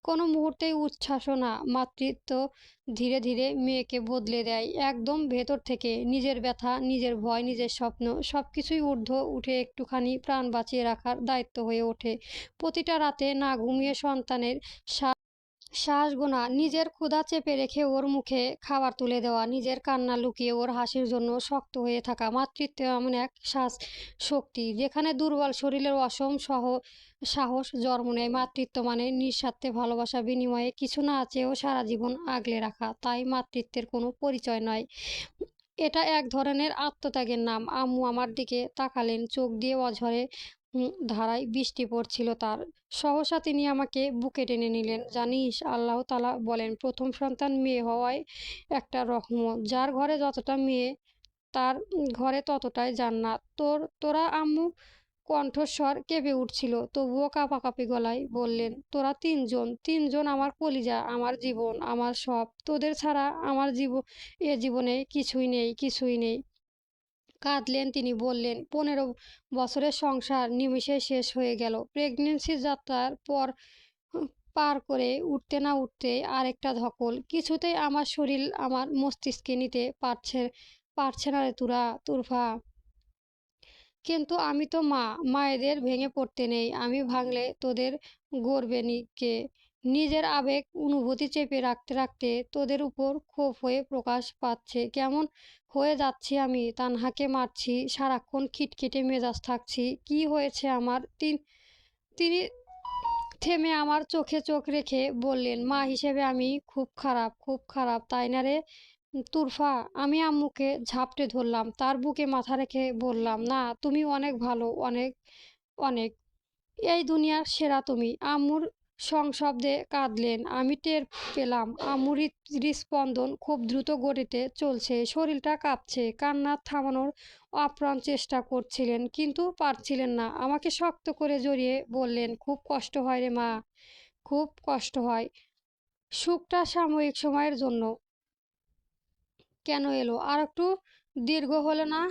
[SPEAKER 1] কোনো মুহূর্তেই উচ্ছ্বাসও না। মাতৃত্ব ধীরে ধীরে মেয়েকে বদলে দেয়, একদম ভেতর থেকে। নিজের ব্যথা, নিজের ভয়, নিজের স্বপ্ন সবকিছুই ঊর্ধ্ব উঠে একটুখানি প্রাণ বাঁচিয়ে রাখার দায়িত্ব হয়ে ওঠে। প্রতিটা রাতে না ঘুমিয়ে সন্তানের শ্বাস গোনা, নিজের ক্ষুধা চেপে রেখে ওর মুখে খাবার তুলে দেওয়া, নিজের কান্না লুকিয়ে ওর হাসির জন্য শক্ত হয়ে থাকা। মাতৃত্ব এমন এক শক্তি যেখানে দুর্বল শরীরের অসম সাহস জন্ম নেয়। মাতৃত্ব মানে নিঃস্বার্থে ভালোবাসা, বিনিময়ে কিছু না চেয়েও সারা জীবন আগলে রাখা। তাই মাতৃত্বের কোনো পরিচয় নয়, এটা এক ধরনের আত্মত্যাগের নাম। আম্মু আমার দিকে তাকালেন, চোখ দিয়ে অঝরে ধারায় বৃষ্টি পড়ছিল তার। সহসা তিনি আমাকে বুকে টেনে নিলেন। জানিস, আল্লাহ তাআলা বলেন, প্রথম সন্তান মেয়ে হওয়ায় একটা রহমত। যার ঘরে যতটা মেয়ে, তার ঘরে ততটাই জান্নাত। তোরা আম্মু কণ্ঠস্বর কেঁপে উঠছিল, তবুও কাঁপাকাঁপি গলায় বললেন, তোরা তিনজন আমার কলিজা, আমার জীবন, আমার সব। তোদের ছাড়া আমার জীবনে কিছুই নেই। কাঁদলেন তিনি, বললেন, 15 বছরের সংসার নিমেষে শেষ হয়ে গেল। প্রেগনেন্সি যাত্রার পর পার করে উঠতে না উঠতে আরেকটা ধকল। কিছুতেই আমার শরীর আমার মস্তিষ্কে নিতে পারছে না রে তুরফা। কিন্তু আমি তো মা, মায়েদের ভেঙে পড়তে নেই। আমি ভাঙলে তোদের গড়বে কে? নিজের আবেগ অনুভূতি চেপে রাখতে রাখতে তোদের উপর ক্ষোভ হয়ে প্রকাশ পাচ্ছে। কেমন হয়ে যাচ্ছি আমি, তানহাকে মারছি, সারাক্ষণ খিটখিটে মেজাজ থাকছি। কি হয়েছে আমার? তিনি থেমে আমার চোখে চোখ রেখে বললেন, মা হিসেবে আমি খুব খারাপ, তাই না রে তুরফা? আমি আম্মুকে ঝাপটে ধরলাম, তার বুকে মাথা রেখে বললাম, না, তুমি অনেক ভালো, অনেক অনেক। এই দুনিয়ার সেরা তুমি। আম্মুর সংশব্দে কাঁদলেন। আমি টের পেলাম আম্মুর হৃৎস্পন্দন খুব দ্রুত গতিতে চলছে, শরীরটা কাঁপছে। কান্না থামানোর আপ্রাণ চেষ্টা করছিলেন, কিন্তু পারছিলেন না। আমাকে শক্ত করে জড়িয়ে বললেন, খুব কষ্ট হয় রে মা, খুব কষ্ট হয়। সুখটা সাময়িক সময়ের জন্য কেন এলো? আর একটু দীর্ঘ হলো না?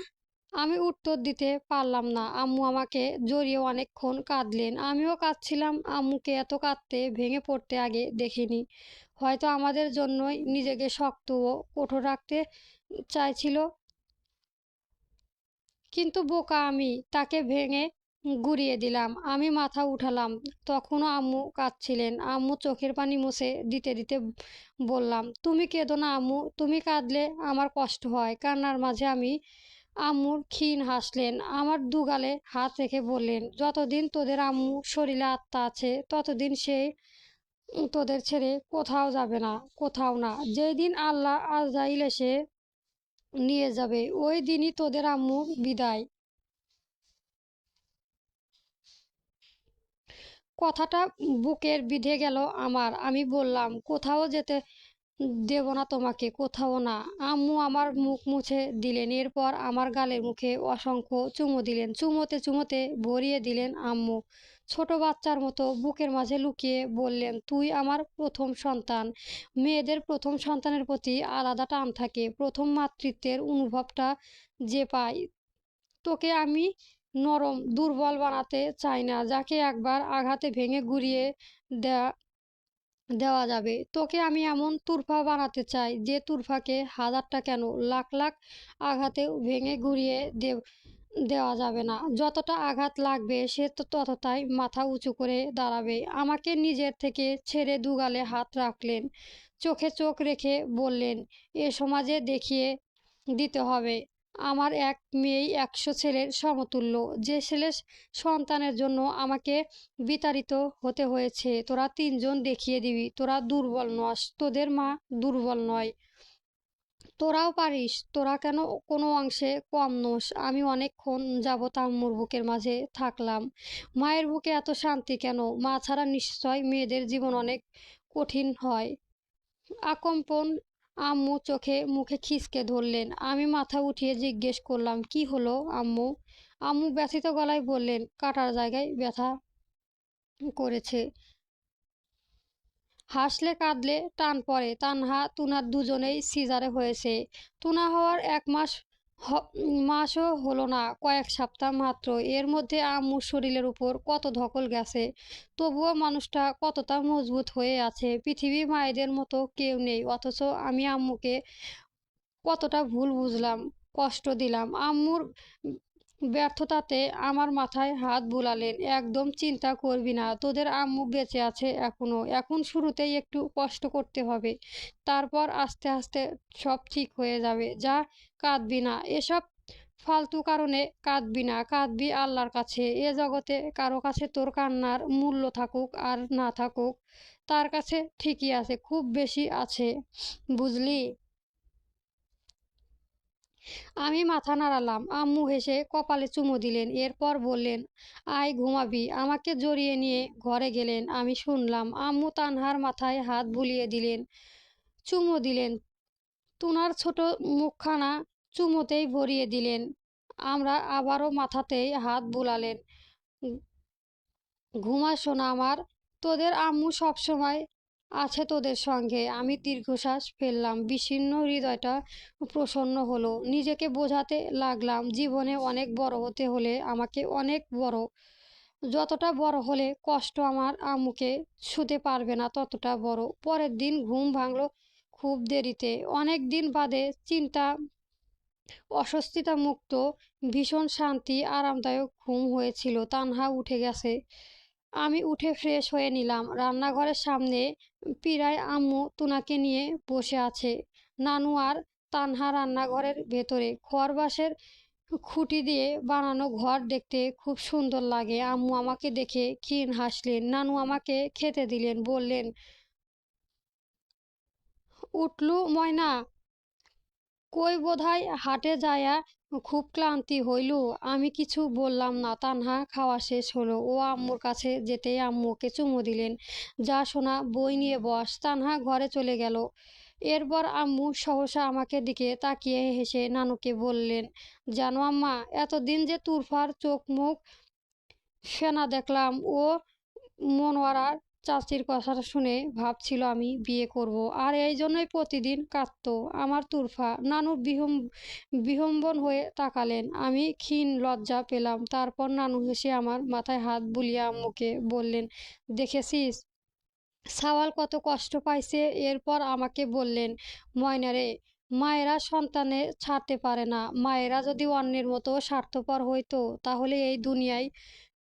[SPEAKER 1] আমি উত্তর দিতে পারলাম না। আম্মু আমাকে জড়িয়ে অনেকক্ষণ কাঁদলেন। আমিও কাঁদছিলাম। আম্মুকে এত কাঁদতে, ভেঙে পড়তে আগে দেখিনি। হয়তো আমাদের জন্যই নিজেকে শক্ত ও কঠোর রাখতে চাইছিল। কিন্তু বোকা আমি, তাকে ভেঙে গুঁড়িয়ে দিলাম। আমি মাথা উঠালাম। তখনও আম্মু কাঁদছিলেন। আম্মু চোখের পানি মুছে দিতে দিতে বললাম, তুমি কেঁদো না আম্মু, তুমি কাঁদলে আমার কষ্ট হয়। কান্নার মাঝে আমি আম্মুর ক্ষীণ হাসলেন। আমার দুগালে হাত রেখে বললেন, যতদিন তোদের আম্মু শরীরে আত্মা আছে, ততদিন সে তোদের ছেড়ে কোথাও যাবে না, কোথাও না। যেই দিন আল্লাহ আজরাইল এসে নিয়ে যাবে, ওই দিনই তোদের আম্মুর বিদায়। কথাটা বুকের বিঁধে গেল আমার। আমি বললাম, কোথাও যেতে দেব না তোমাকে, কোথাও না। আম্মু আমার মুখ মুছে দিলেন। এরপর আমার গালের মুখে অসংখ্য চুমু দিলেন। চুমোতে চুমোতে ভরিয়ে দিলেন আম্মু। ছোট বাচ্চার মতো বুকের মাঝে লুকিয়ে বললেন, তুই আমার প্রথম সন্তান। মেয়েদের প্রথম সন্তানের প্রতি আলাদা টান থাকে। প্রথম মাতৃত্বের অনুভবটা যে পায়, তোকে আমি নরম দুর্বল বানাতে চাই না, যাকে একবার আঘাতে ভেঙে গুঁড়িয়ে দেয়া দেওয়া যাবে। তোকে আমি এমন তুরফা বানাতে চাই, যে তুরফাকে হাজারটা কেন লাখ লাখ আঘাতেও ভেঙে গুঁড়িয়ে দেওয়া যাবে না। যতটা আঘাত লাগবে সে তো ততটাই মাথা উঁচু করে দাঁড়াবে। আমাকে নিজের থেকে ছেড়ে দুগালে হাত রাখলেন। চোখে চোখ রেখে বললেন, এ সমাজে দেখিয়ে দিতে হবে আমার এক মেয়েই 100 ছেলের সমতুল্য। যে ছেলে সন্তানের জন্য আমাকে বিতাড়িত হতে হয়েছে, তোরা 3 জন দেখিয়ে দিবি তোরা দুর্বল নস, তোদের মা দুর্বল নয়। তোরাও পারিস, তোরা কেন কোনো অংশে কম নোস। আমি অনেকক্ষণ যাবৎ আম্মুর বুকের মাঝে থাকলাম। মায়ের বুকে এত শান্তি কেন? মা ছাড়া নিশ্চয় মেয়েদের জীবন অনেক কঠিন হয়। আকম্পন আম্মু চোখে মুখে খিঁচকে ধরলেন। আমি মাথা উঠিয়ে জিজ্ঞেস করলাম, কি হলো আম্মু? আম্মু ব্যথিত গলায় বললেন, কাটার জায়গায় ব্যথা করেছে। হাসলে কাঁদলে টান পড়ে। তানহা তুনার দুজনেই সিজারে হয়েছে। তুনা হওয়ার 1 মাস মাসও হলো না, কয়েক সপ্তাহ মাত্র। এর মধ্যে আম্মুর শরীরের উপর কত ধকল গেছে, তবুও মানুষটা কতটা মজবুত হয়ে আছে। পৃথিবী মায়েদের মতো কেউ নেই, অথচ আমি আম্মুকে কতটা ভুল বুঝলাম, কষ্ট দিলাম। আম্মুর ব্যর্থতাতে আমার মাথায় হাত বুলালেন, একদম চিন্তা করবি না, তোদের আম্মু বেঁচে আছে এখনো। এখন শুরুতেই একটু কষ্ট করতে হবে, তারপর আস্তে আস্তে সব ঠিক হয়ে যাবে। যা, কাঁদবি না, এসব ফালতু কারণে কাঁদবি না, কাঁদবি আল্লাহর কাছে। এ জগতে কারো কাছে তোর কান্নার মূল্য থাকুক আর না থাকুক, তার কাছে ঠিকই আছে, খুব বেশি আছে, বুঝলি? আমি মাথা নাড়ালাম। আম্মু হেসে কপালে চুমু দিলেন। এরপর বললেন, আয় ঘুমাবি। আমাকে জড়িয়ে নিয়ে ঘরে গেলেন। আমি শুনলাম। আম্মু তানহার মাথায় হাত বুলিয়ে দিলেন, চুমু দিলেন। তুনার ছোট মুখখানা চুমুতেই ভরিয়ে দিলেন। আমরা আবারও মাথাতেই হাত বুলালেন। ঘুমা সোনা আমার, তোদের আম্মু সবসময় আছে তোদের সঙ্গে। আমি দীর্ঘশ্বাস ফেললাম। বিশীর্ণ হৃদয়টা প্রসন্ন হলো। নিজেকে বোঝাতে লাগলাম, জীবনে অনেক বড় হতে হলে আমাকে অনেক বড়, যতটা বড় হলে কষ্ট আমার আম্মুকে ছুঁতে পারবে না, ততটা বড়। পরের দিন ঘুম ভাঙল খুব দেরিতে। অনেক দিন বাদে চিন্তা অস্বস্তিতা মুক্ত ভীষণ শান্তি আরামদায়ক ঘুম হয়েছিল। তানহা উঠে গেছে। আমি উঠে ফ্রেশ হয়ে নিলাম। রান্নাঘরের সামনে পীরায় আম্মু তুনাকে নিয়ে বসে আছে। নানু আর তানহা রান্নাঘরের ভেতরে। খড়বাঁশের খুঁটি দিয়ে বানানো ঘর দেখতে খুব সুন্দর লাগে। আম্মু আমাকে দেখে ক্ষীণ হাসলেন। নানু আমাকে খেতে দিলেন, বললেন, উঠলু ময়না, কই বোধহয় হাটে যায়া খুব ক্লান্তি হইল। আমি কিছু বললাম না। তানহা খাওয়া শেষ হলো। ও আম্মুর কাছে যেতেই আম্মু ওকে চুমু দিলেন। যা সোনা, বই নিয়ে বস। তানহা ঘরে চলে গেল। এরপর আম্মু সহসা আমাকে দিকে তাকিয়ে হেসে নানুকে বললেন, জানো আম্মা, এতদিন যে তুরফার চোখ মুখ ফেনা দেখলাম, ও মনোয়ারার চাচির কথা শুনে ভাবছিল আমি বিয়ে করব। আর এই জন্যই প্রতিদিন কাঁদতো আমার তুরফা। নানু বিহম্বন হয়ে তাকালেন। আমি ক্ষীণ লজ্জা পেলাম। তারপর নানু হেসে আমার মাথায় হাত বুলিয়ে আম্মুকে বললেন, দেখেছিস সাওয়াল কত কষ্ট পাইছে। এরপর আমাকে বললেন, ময়না রে, মায়েরা সন্তানের ছাড়তে পারে না। মায়েরা যদি অন্যের মতো স্বার্থপর হইতো তাহলে এই দুনিয়ায়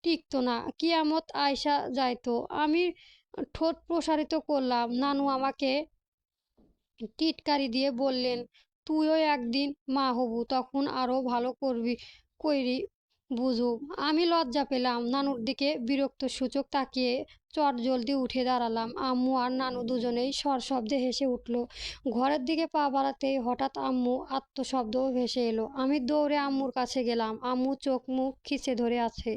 [SPEAKER 1] টিকতো না, কিয়ামত আইসা যাইতো। আমি ঠোঁট প্রসারিত করলাম। নানু আমাকে টিটকারি দিয়ে বললেন, তুইও একদিন মা হবু, তখন আরো ভালো করবি কইরি বুঝু। আমি লজ্জা পেলাম। নানুর দিকে বিরক্ত সূচক তাকিয়ে চটজলদি উঠে দাঁড়ালাম। আম্মু আর নানু দুজনেই সশব্দে হেসে উঠল। ঘরের দিকে পা বাড়াতেই হঠাৎ আম্মু আত্মশব্দ ভেসে এলো। আমি দৌড়ে আম্মুর কাছে গেলাম। আম্মু চোখ মুখ খিচে ধরে আছে।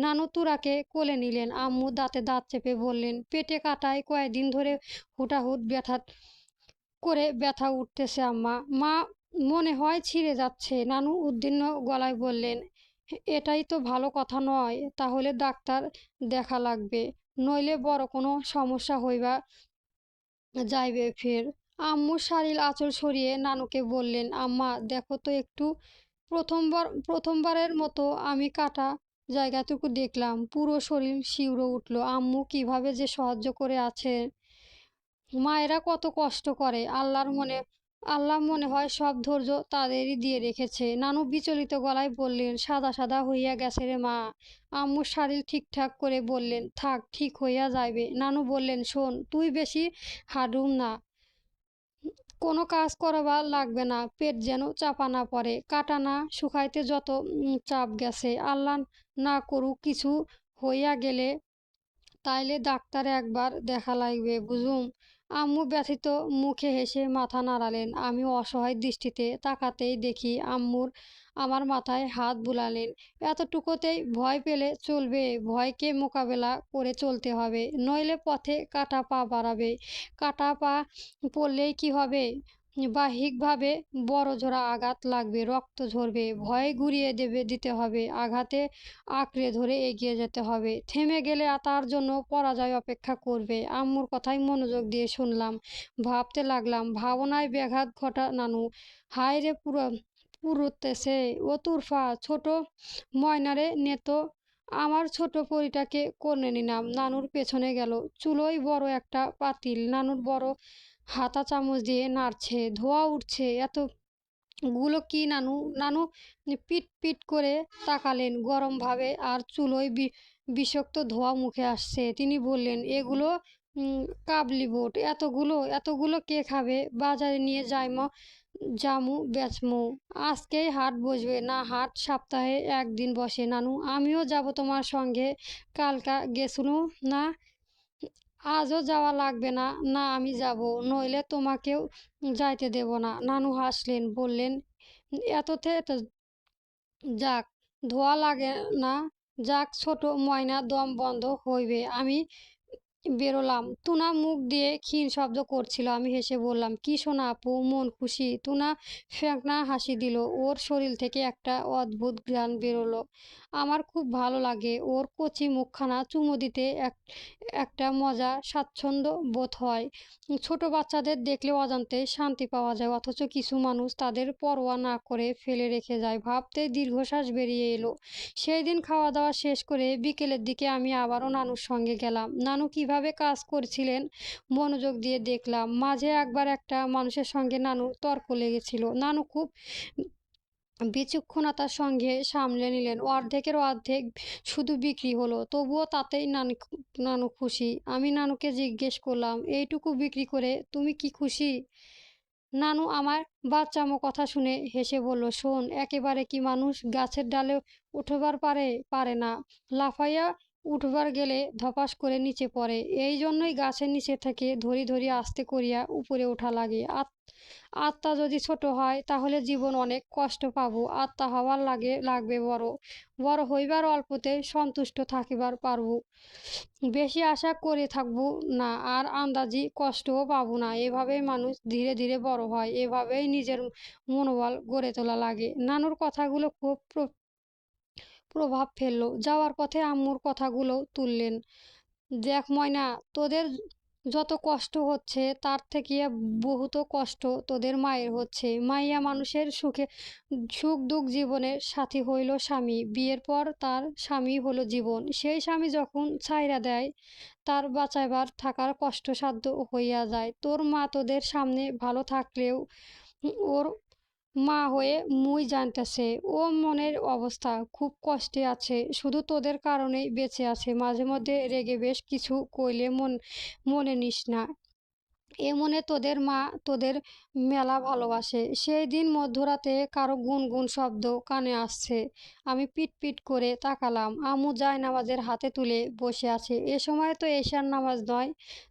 [SPEAKER 1] নানু তুরাকে কোলে নিলেন। আম্মু দাঁতে দাঁত চেপে বললেন, পেটে কাটায় কয়েকদিন ধরে হুটাহুট ব্যথা উঠতেছে আম্মা। মা, মনে হয় ছিঁড়ে যাচ্ছে। নানু উদ্বিগ্ন গলায় বললেন, এটাই তো ভালো কথা নয়। তাহলে ডাক্তার দেখা লাগবে, নইলে বড় কোনো সমস্যা হইবা যাইবে ফের। আম্মু শাড়ির আঁচল সরিয়ে নানুকে বললেন, আম্মা দেখো তো একটু। প্রথমবারের মতো আমি কাটা জায়গাটুকু দেখলাম। পুরো শরীর শিউরে উঠল। আম্মু কিভাবে যে সহ্য করে আছে। মায়েরা কত কষ্ট করে। আল্লাহ মনে হয় সব ধৈর্য তাদেরই দিয়ে রেখেছে। নানু বিচলিত গলায় বললেন, সাদা সাদা হইয়া গেছে রে মা। আম্মু শাড়ি ঠিকঠাক করে বললেন, থাক, ঠিক হইয়া যাইবে। নানু বললেন, শোন, তুই বেশি হাডুম না, কোনো কাজ করবার লাগবে না। পেট যেন চাপা না পড়ে। কাটা না শুকাইতে যত চাপ গেছে। আল্লাহ না করুক কিছু হইয়া গেলে, তাইলে ডাক্তার একবার দেখা লাগবে বুঝুম। আম্মু ব্যথিত মুখে হেসে মাথা নাড়ালেন। আমি অসহায় দৃষ্টিতে তাকাতেই দেখি আম্মুর আমার মাথায় হাত বুলালেন। এতটুকুতেই ভয় পেলে চলবে? ভয়কে মোকাবেলা করে চলতে হবে, নইলে পথে কাটা পা বাড়াবে। কাটা পা পড়লেই কি হবে? বাহ্যিকভাবে বড়-জোড়া আঘাত লাগবে, রক্ত ঝরবে। ভয় ঘুরিয়ে দিতে হবে। আঘাতে আঁকড়ে ধরে এগিয়ে যেতে হবে। থেমে গেলে তার জন্য পরাজয় অপেক্ষা করবে। আম্মুর কথায় মনোযোগ দিয়ে শুনলাম। ভাবতে লাগলাম, ভাবনায় ব্যাঘাত ঘটা নানু। হায় রে পুরুত্তেছে ও তুরফা, ছোট ময়নারে নেতো। আমার ছোট পরীটাকে কোলে নিলাম। নানুর পেছনে গেল। চুলোয় বড় একটা পাতিল। নানুর বড় হাতা চামচ দিয়ে নাড়ছে। ধোঁয়া উঠছে। গুলো কি নানু? নানু পিট পিট করে তাকালেন গরম ভাবে। আর চুলোয় বিষাক্ত ধোঁয়া মুখে আসছে। তিনি বললেন, এগুলো কাবলি বুট। এতগুলো কে খাবে? বাজারে নিয়ে জামু বেচমু। আজকেই হাট বসবে না? হাট সপ্তাহে একদিন বসে নানু। আমিও যাব তোমার সঙ্গে। কালকা গেছুনু না? আজও যাওয়া লাগবে না। না, আমি যাব, নইলে তোমাকেও যাইতে দেব না। নানু হাসলেন, বললেন, এততে যাক, ধোয়া লাগে না। যাক ছোট ময়না, দম বন্ধ হইবে। আমি বেরোলাম। টুনা মুখ দিয়ে ক্ষীণ শব্দ করছিল। আমি হেসে বললাম, কি শোনা আপু, মন খুশি? টুনা ফ্যাঁকনা হাসি দিল। ওর শরীর থেকে একটা অদ্ভুত ঘ্রাণ বেরোলো। আমার খুব ভালো লাগে। ওর কচি মুখখানা চুমু দিতে একটা মজা, স্বাচ্ছন্দ্য বোধ হয়। ছোট বাচ্চাদের দেখলে অজান্তে শান্তি পাওয়া যায়, অথচ কিছু মানুষ তাদের পরোয়া না করে ফেলে রেখে যায়। ভাবতে দীর্ঘশ্বাস বেরিয়ে এলো। সেই দিন খাওয়া দাওয়া শেষ করে বিকেলের দিকে আমি আবারও নানুর সঙ্গে গেলাম। নানু কিভাবে কাজ করছিলেন মনোযোগ দিয়ে দেখলাম। মাঝে একবার একটা মানুষের সঙ্গে নানুর তর্ক লেগেছিল। নানু খুব বিচক্ষণতার সঙ্গে সামলে নিলেন। অর্ধেকের অর্ধেক শুধু বিক্রি হলো, তবুও তাতেই নানু খুশি। আমি নানুকে জিজ্ঞেস করলাম, এইটুকু বিক্রি করে তুমি কি খুশি? নানু আমার বাচ্চামো কথা শুনে হেসে বলল, শোন, একেবারে কি মানুষ গাছের ডালে উঠবার পারে? পারে না। লাফাইয়া উঠবার গেলে ধপাস করে নিচে পড়ে। এই জন্যই গাছের নিচে থেকে ধরি ধরি আস্তে করিয়া উপরে ওঠা লাগে। আত্মা যদি ছোট হয় তাহলে জীবন অনেক কষ্ট পাবো। আত্মা হওয়ার লাগবে বড়। বড় হইবার অল্পতে সন্তুষ্ট থাকিবার পারবো। বেশি আশা করে থাকবো না, আর আন্দাজি কষ্টও পাবো না। এভাবেই মানুষ ধীরে ধীরে বড় হয়। এভাবেই নিজের মনোবল গড়ে তোলা লাগে। নানুর কথাগুলো খুব প্রভাব ফেললো। যাওয়ার পথে আম্মুর কথাগুলো তুললেন। দেখ ময়না, তোদের যত কষ্ট হচ্ছে তার থেকে বহুত কষ্ট তোদের মায়ের হচ্ছে। মাইয়া মানুষের সুখ দুঃখ জীবনের সাথী হইল স্বামী। বিয়ের পর তার স্বামী হলো জীবন। সেই স্বামী যখন ছাইরা দেয়, তার বাঁচাইবার থাকার কষ্টসাধ্য হইয়া যায়। তোর মা তোদের সামনে ভালো থাকলেও ওর মা হয়ে মুই জানতেছে ও মনের অবস্থা খুব কষ্টে আছে। শুধু তোদের কারণেই বেঁচে আছে। মাঝে মধ্যে রেগে বেশ কিছু কইলে মনে নিস না। এ মনে তোদের মা তোদের মেলা ভালোবাসে। সেই দিন মধ্যরাতে কারো গুনগুন শব্দ কানে আসছে। আমি পিট পিট করে তাকালাম। আম্মু জায়নামাজের হাতে তুলে বসে আছে। এ সময় তো এশার নামাজ নয়,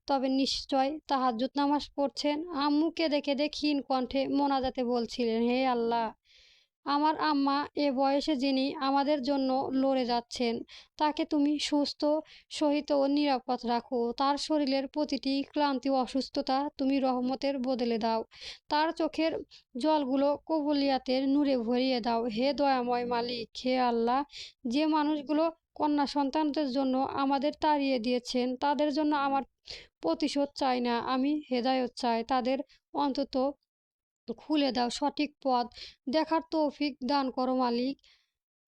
[SPEAKER 1] তবে নিশ্চয় তাহাজ্জুদ নামাজ পড়ছেন। আম্মু কেঁদে কেঁদে ক্ষীণ কণ্ঠে মোনাজাতে বলছিলেন, হে আল্লাহ, আমার আম্মা এ বয়সে যিনি আমাদের জন্য লড়ে যাচ্ছেন, তাকে তুমি সুস্থ, সহিত ও নিরাপদ রাখো। তার শরীরের প্রতিটি ক্লান্তি ও অসুস্থতা তুমি রহমতের বদলে দাও। তার চোখের জলগুলো কবুলিয়াতের নূরে ভরিয়ে দাও। হে দয়াময় মালিক, হে আল্লাহ, যে মানুষগুলো কন্যা সন্তানদের জন্য আমাদের তাড়িয়ে দিয়েছেন, তাদের জন্য আমার প্রতিশোধ চাই না, আমি হেদায়ত চাই। তাদের অন্তত খুলে দাও, সঠিক পথ দেখার তৌফিক দান করো মালিক,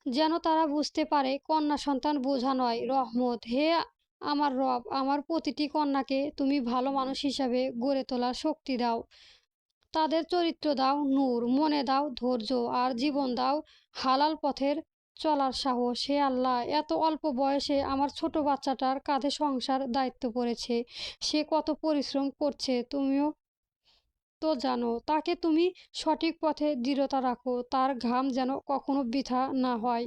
[SPEAKER 1] যেন তারা বুঝতে পারে কন্যা সন্তান বোঝা নয়, রহমত। হে আমার রব, আমার প্রতিটি কন্যাকে তুমি ভালো মানুষ হিসাবে গড়ে তোলার শক্তি দাও। তাদের চরিত্র দাও নূর, মনে দাও ধৈর্য, আর জীবন দাও হালাল পথের চলার সাহস। হে আল্লাহ, এত অল্প বয়সে আমার ছোট বাচ্চাটার কাঁধে সংসার দায়িত্ব পড়েছে। সে কত পরিশ্রম করছে তুমিও তো জানো। তাকে তুমি সঠিক পথে দৃঢ়তা রাখো। তার ঘাম যেন কখনো বৃথা না হয়।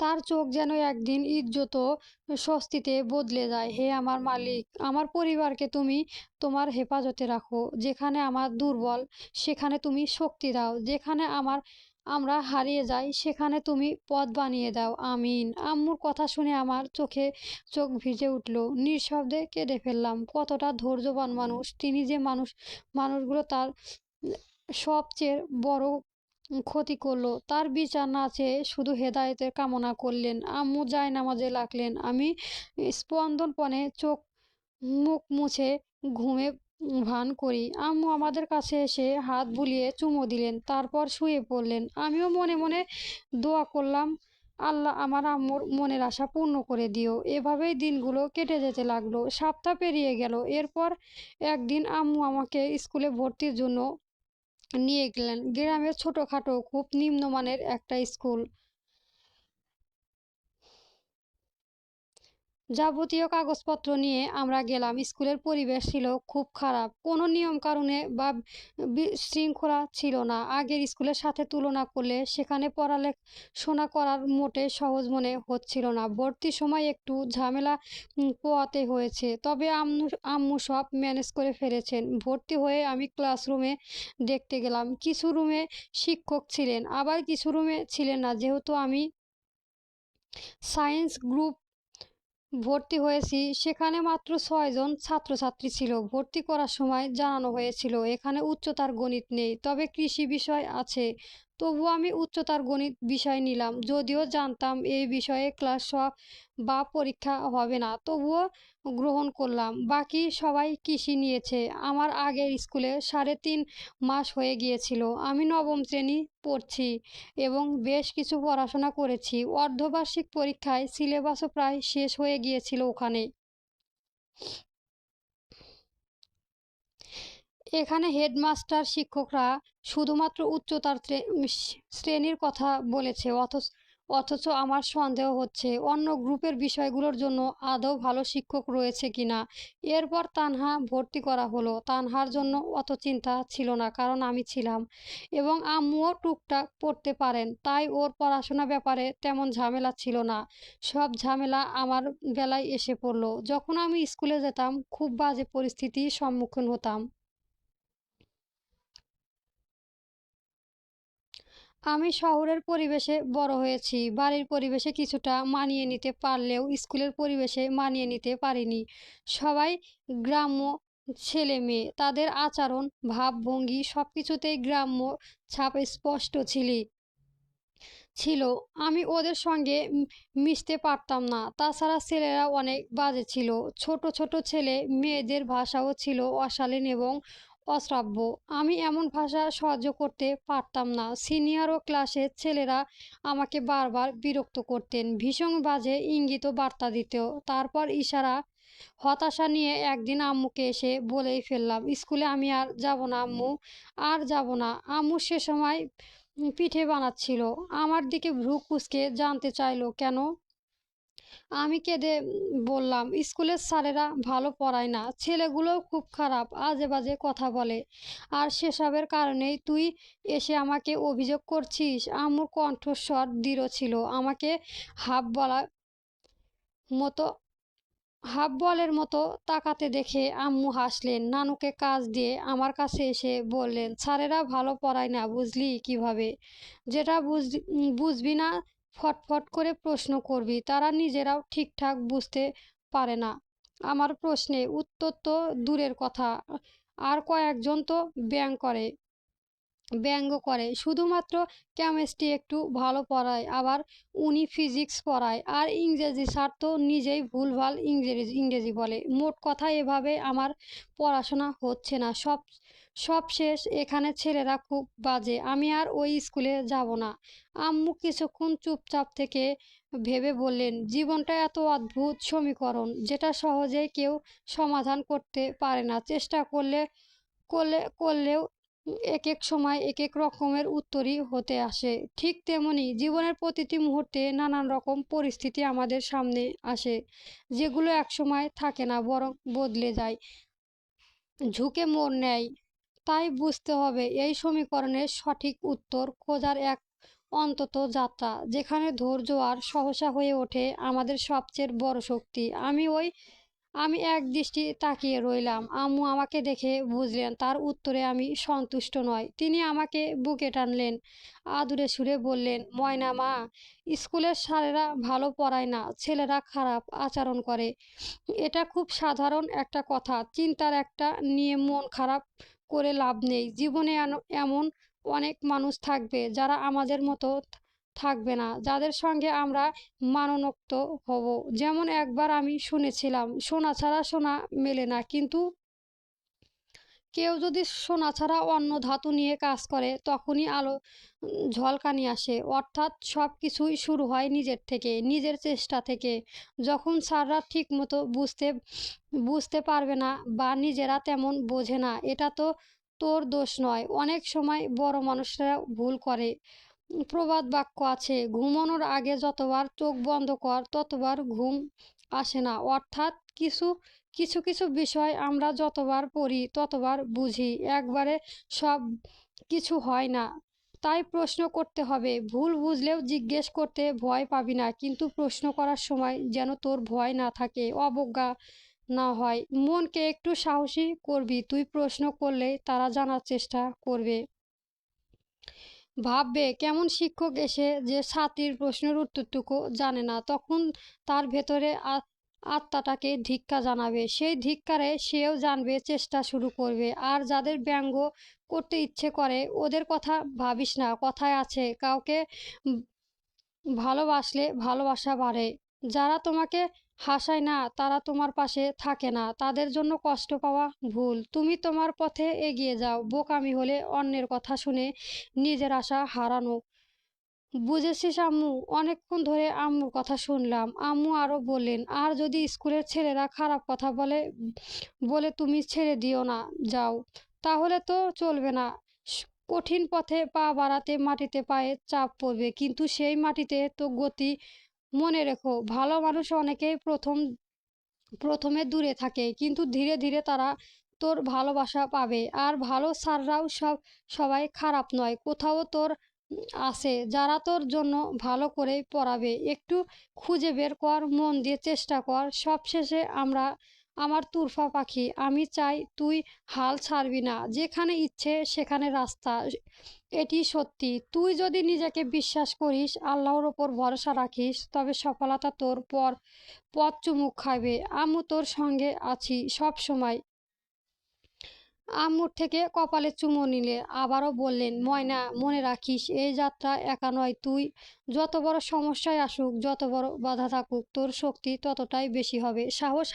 [SPEAKER 1] তার চোখ যেন একদিন ইজ্জত ও স্বস্তিতে বদলে যায়। হে আমার মালিক, আমার পরিবারকে তুমি তোমার হেফাজতে রাখো। যেখানে আমার দুর্বল, সেখানে তুমি শক্তি দাও। যেখানে আমরা হারিয়ে যাই, সেখানে তুমি পথ বানিয়ে দাও। আমিন। আম্মুর কথা শুনে আমার চোখ ভিজে উঠল। নিঃশব্দে কেঁদে ফেললাম। কতটা ধৈর্যবান মানুষ তিনি, যে মানুষগুলো তার সবচেয়ে বড় ক্ষতি করলো, তার বিচার না চেয়ে শুধু হেদায়েতের কামনা করলেন। আম্মু জায়নামাজে লাগলেন। আমি স্পন্দনপণে চোখ মুখ মুছে ঘুমে ভান করি। আম্মু আমাদের কাছে এসে হাত বুলিয়ে চুমো দিলেন, তারপর শুয়ে পড়লেন। আমিও মনে মনে দোয়া করলাম, আল্লাহ আমার আম্মুর মনের আশা পূর্ণ করে দিও। এভাবেই দিনগুলো কেটে যেতে লাগলো। সপ্তাহ পেরিয়ে গেল। এরপর একদিন আম্মু আমাকে স্কুলে ভর্তির জন্য নিয়ে গেলেন। গ্রামের ছোটখাটো খুব নিম্নমানের একটা স্কুল। যাবতীয় কাগজপত্র নিয়ে আমরা গেলাম। স্কুলের পরিবেশ ছিল খুব খারাপ। কোনো নিয়ম কানুনে বা শৃঙ্খলা ছিল না। আগের স্কুলের সাথে তুলনা করলে সেখানে পড়াশোনা করার মোটে সহজ মনে হচ্ছিল না। ভর্তির সময় একটু ঝামেলা পোহাতে হয়েছে, তবে আম্মু সব ম্যানেজ করে ফেলেছেন। ভর্তি হয়ে আমি ক্লাসরুমে দেখতে গেলাম। কিছু রুমে শিক্ষক ছিলেন, আবার কিছু রুমে ছিলেন না। যেহেতু আমি সায়েন্স গ্রুপ ভর্তি হয়েছি, সেখানে মাত্র 6 জন ছাত্রছাত্রী ছিল। ভর্তি করার সময় জানানো হয়েছিল এখানে উচ্চতার গণিত নেই, তবে কৃষি বিষয় আছে। তবুও আমি উচ্চতার গণিত বিষয় নিলাম, যদিও জানতাম এই বিষয়ে ক্লাস বা পরীক্ষা হবে না। তবুও গ্রহণ করলাম। বাকি সবাই কৃষি নিয়েছে। আমার আগের স্কুলে 3.5 মাস হয়ে গিয়েছিল। আমি নবম শ্রেণী পড়ছি এবং বেশ কিছু পড়াশোনা করেছি। অর্ধবার্ষিক পরীক্ষায় সিলেবাসও প্রায় শেষ হয়ে গিয়েছিল ওখানে। এখানে হেডমাস্টার শিক্ষকরা শুধুমাত্র উচ্চতার শ্রেণীর কথা বলেছে, অথচ আমার সন্দেহ হচ্ছে অন্য গ্রুপের বিষয়গুলোর জন্য আদৌ ভালো শিক্ষক রয়েছে কিনা। এরপর তানহা ভর্তি করা হলো। তানহার জন্য অত চিন্তা ছিল না, কারণ আমি ছিলাম এবং আম্মুও টুকটাক পড়তে পারেন, তাই ওর পড়াশোনা ব্যাপারে তেমন ঝামেলা ছিল না। সব ঝামেলা আমার বেলায় এসে পড়লো যখন আমি স্কুলে যেতাম। খুব বাজে পরিস্থিতির সম্মুখীন হতাম। আমি শহরের পরিবেশে বড় হয়েছি। বাড়ির পরিবেশে কিছুটা মানিয়ে নিতে পারলেও স্কুলের পরিবেশে মানিয়ে নিতে পারিনি। সবাই গ্রাম্য ছেলেমেয়ে। তাদের আচরণ, ভাবভঙ্গি সবকিছুতেই গ্রাম্য ছাপ স্পষ্ট ছিল। আমি ওদের সঙ্গে মিশতে পারতাম না। তাছাড়া ছেলেরা অনেক বাজে ছিল। ছোট ছোট ছেলে মেয়েদের ভাষাও ছিল অশালীন এবং অশ্রাব্য। আমি এমন ভাষা সহ্য করতে পারতাম না। সিনিয়র ও ক্লাসের ছেলেরা আমাকে বারবার বিরক্ত করতেন, ভীষণ বাজে ইঙ্গিত ও বার্তা দিত। তারপর ইশারা হতাশা নিয়ে একদিন আম্মুকে এসে বলেই ফেললাম, স্কুলে আমি আর যাব না আম্মু, আর যাব না। আম্মু সে সময় পিঠে বানাচ্ছিল। আমার দিকে ভ্রু কুঁচকে জানতে চাইলো কেন। আমি কেঁদে বললাম, স্কুলের স্যারেরা ভালো পড়ায় না, ছেলেগুলোও খুব খারাপ, আজে বাজে কথা বলে, আর সেসবের কারণেই তুই এসে আমাকে অভিযোগ করছিস। আম্মুর কণ্ঠস্বর দৃঢ় ছিল। আমাকে হাফ বলার মতো হাফ বলের মতো তাকাতে দেখে আম্মু হাসলেন। নানুকে কাজ দিয়ে আমার কাছে এসে বললেন, স্যারেরা ভালো পড়ায় না, বুঝলি কিভাবে? যেটা বুঝবি না ফটফট করে প্রশ্ন করবি। তারা নিজেরাও ঠিকঠাক বুঝতে পারে না। আমার প্রশ্নে উত্তর তো দূরের কথা, আর কয়েকজন তো ব্যঙ্গ করে। শুধুমাত্র কেমিস্ট্রি একটু ভালো পড়ায়, আবার উনি ফিজিক্স পড়ায়, আর ইংরেজি স্যার তো নিজেই ভুলভাল ইংরেজি বলে। মোট কথা এভাবে আমার পড়াশোনা হচ্ছে না। সব শেষ। এখানে ছেলেরা খুব বাজে। আমি আর ওই স্কুলে যাব না। আম্মু কিছুক্ষণ চুপচাপ থেকে ভেবে বললেন, জীবনটা এত অদ্ভুত সমীকরণ, যেটা সহজেই কেউ সমাধান করতে পারে না। চেষ্টা করলেও একেক সময় একেক রকমের উত্তরই হতে আসে। ঠিক তেমনি জীবনের প্রতিটি মুহূর্তে নানান রকম পরিস্থিতি আমাদের সামনে আসে, যেগুলো একসময় থাকে না, বরং বদলে যায়, ঝুঁকে মোড় নেয়। তাই বুঝতে হবে, এই সমীকরণের সঠিক উত্তর খোঁজার এক অন্তত যাত্রা, যেখানে ধৈর্য আর সহসা হয়ে ওঠে আমাদের সবচেয়ে বড় শক্তি। আমি একদৃষ্টি তাকিয়ে রইলাম। আম্মু আমাকে দেখে বুঝলেন তার উত্তরে আমি সন্তুষ্ট নয়। তিনি আমাকে বুকে টানলেন, আদুরে সুরে বললেন, ময়না মা, স্কুলের স্যারেরা ভালো পড়ায় না, ছেলেরা খারাপ আচরণ করে। এটা খুব সাধারণ একটা কথা। চিন্তার একটা নিয়ে মন খারাপ করে লাভ নেই। জীবনে এমন অনেক মানুষ থাকবে যারা আমাদের মতো থাকবে না, যাদের সঙ্গে আমরা মানানক্ত হব। যেমন একবার আমি শুনেছিলাম, সোনা ছাড়া সোনা মেলে না, কিন্তু কেউ যদি সোনা ছাড়া অন্য ধাতু নিয়ে কাজ করে তখনই আলো ঝলকানি আসে। অর্থাৎ সব কিছুই শুরু হয় নিজের থেকে, নিজের চেষ্টা থেকে। যখন স্যাররা ঠিক মতো বুঝতে পারবে না বা নিজেরা তেমন বোঝে না, এটা তো তোর দোষ নয়। অনেক সময় বড় মানুষরা ভুল করে। প্রবাদ বাক্য আছে, ঘুমানোর আগে যতবার চোখ বন্ধ কর ততবার ঘুম আসে না। অর্থাৎ কিছু কিছু কিছু বিষয় আমরা যতবার পড়ি ততবার বুঝি, একবারে সব কিছু হয় না। তাই প্রশ্ন করতে হবে। ভুল বুঝলেও জিজ্ঞেস করতে ভয় পাবি না, কিন্তু প্রশ্ন করার সময় যেন তোর ভয় না থাকে, অবজ্ঞা না হয়। মনকে একটু সাহসী করবি। তুই প্রশ্ন করলে তারা জানার চেষ্টা করবে। ভাববে কেমন শিক্ষক এসে যে ছাত্রীর প্রশ্নের উত্তরটুকু জানে না, তখন তার ভেতরে আত্মাটাকে ধিক্কার জানাবে। সেই ধিক্কারে সেও জানবে, চেষ্টা শুরু করবে। আর যাদের ব্যঙ্গ করতে ইচ্ছে করে ওদের কথা ভাবিস না। কথায় আছে, কাউকে উম ভালোবাসলে ভালোবাসা বাড়ে। যারা তোমাকে হাসায় না তারা তোমার পাশে থাকে না, তাদের জন্য কষ্ট পাওয়া ভুল। তুমি তোমার পথে এগিয়ে যাও। বোকামি হলে অন্যের কথা শুনে নিজের আশা হারানো। বুঝেছিস আম্মু? অনেকক্ষণ ধরে আম্মুর কথা শুনলাম। আম্মু আরো বললেন, আর যদি স্কুলের ছেলেরা খারাপ কথা বলে বলে তুমি ছেড়ে দিও না, যাও, তাহলে তো চলবে না। কঠিন পথে পা বাড়াতে মাটিতে পায়ে চাপ পড়বে, কিন্তু সেই মাটিতে তো গতি। মনে রেখো, ভালো মানুষ অনেকেই প্রথমে দূরে থাকে, কিন্তু ধীরে ধীরে তারা তোর ভালোবাসা পাবে। আর ভালো স্যাররাও সবাই খারাপ নয়, কোথাও তোর আছে যারা তোর জন্য ভালো করেই পড়াবে। একটু খুঁজে বের কর, মন দিয়ে চেষ্টা কর। সবশেষে আমার তুরফা পাখি, আমি চাই তুই হাল ছাড়বি না। যেখানে ইচ্ছে সেখানে রাস্তা, এটি সত্যি। তুই যদি নিজেকে বিশ্বাস করিস, আল্লাহর ওপর ভরসা রাখিস, তবে সফলতা তোর পথ চুমুক খাইবে। আম্মু তোর সঙ্গে আছি সব সময়। আম্মুর থেকে কপালে চুমো নিলে আবারও বললেন, ময়না, মনে রাখিস এই যাত্রা একা নয়। তুই যত বড় সমস্যায় আসুক, যত বড় বাধা থাকুক, তোর শক্তি ততটাই বেশি হবে। সাহস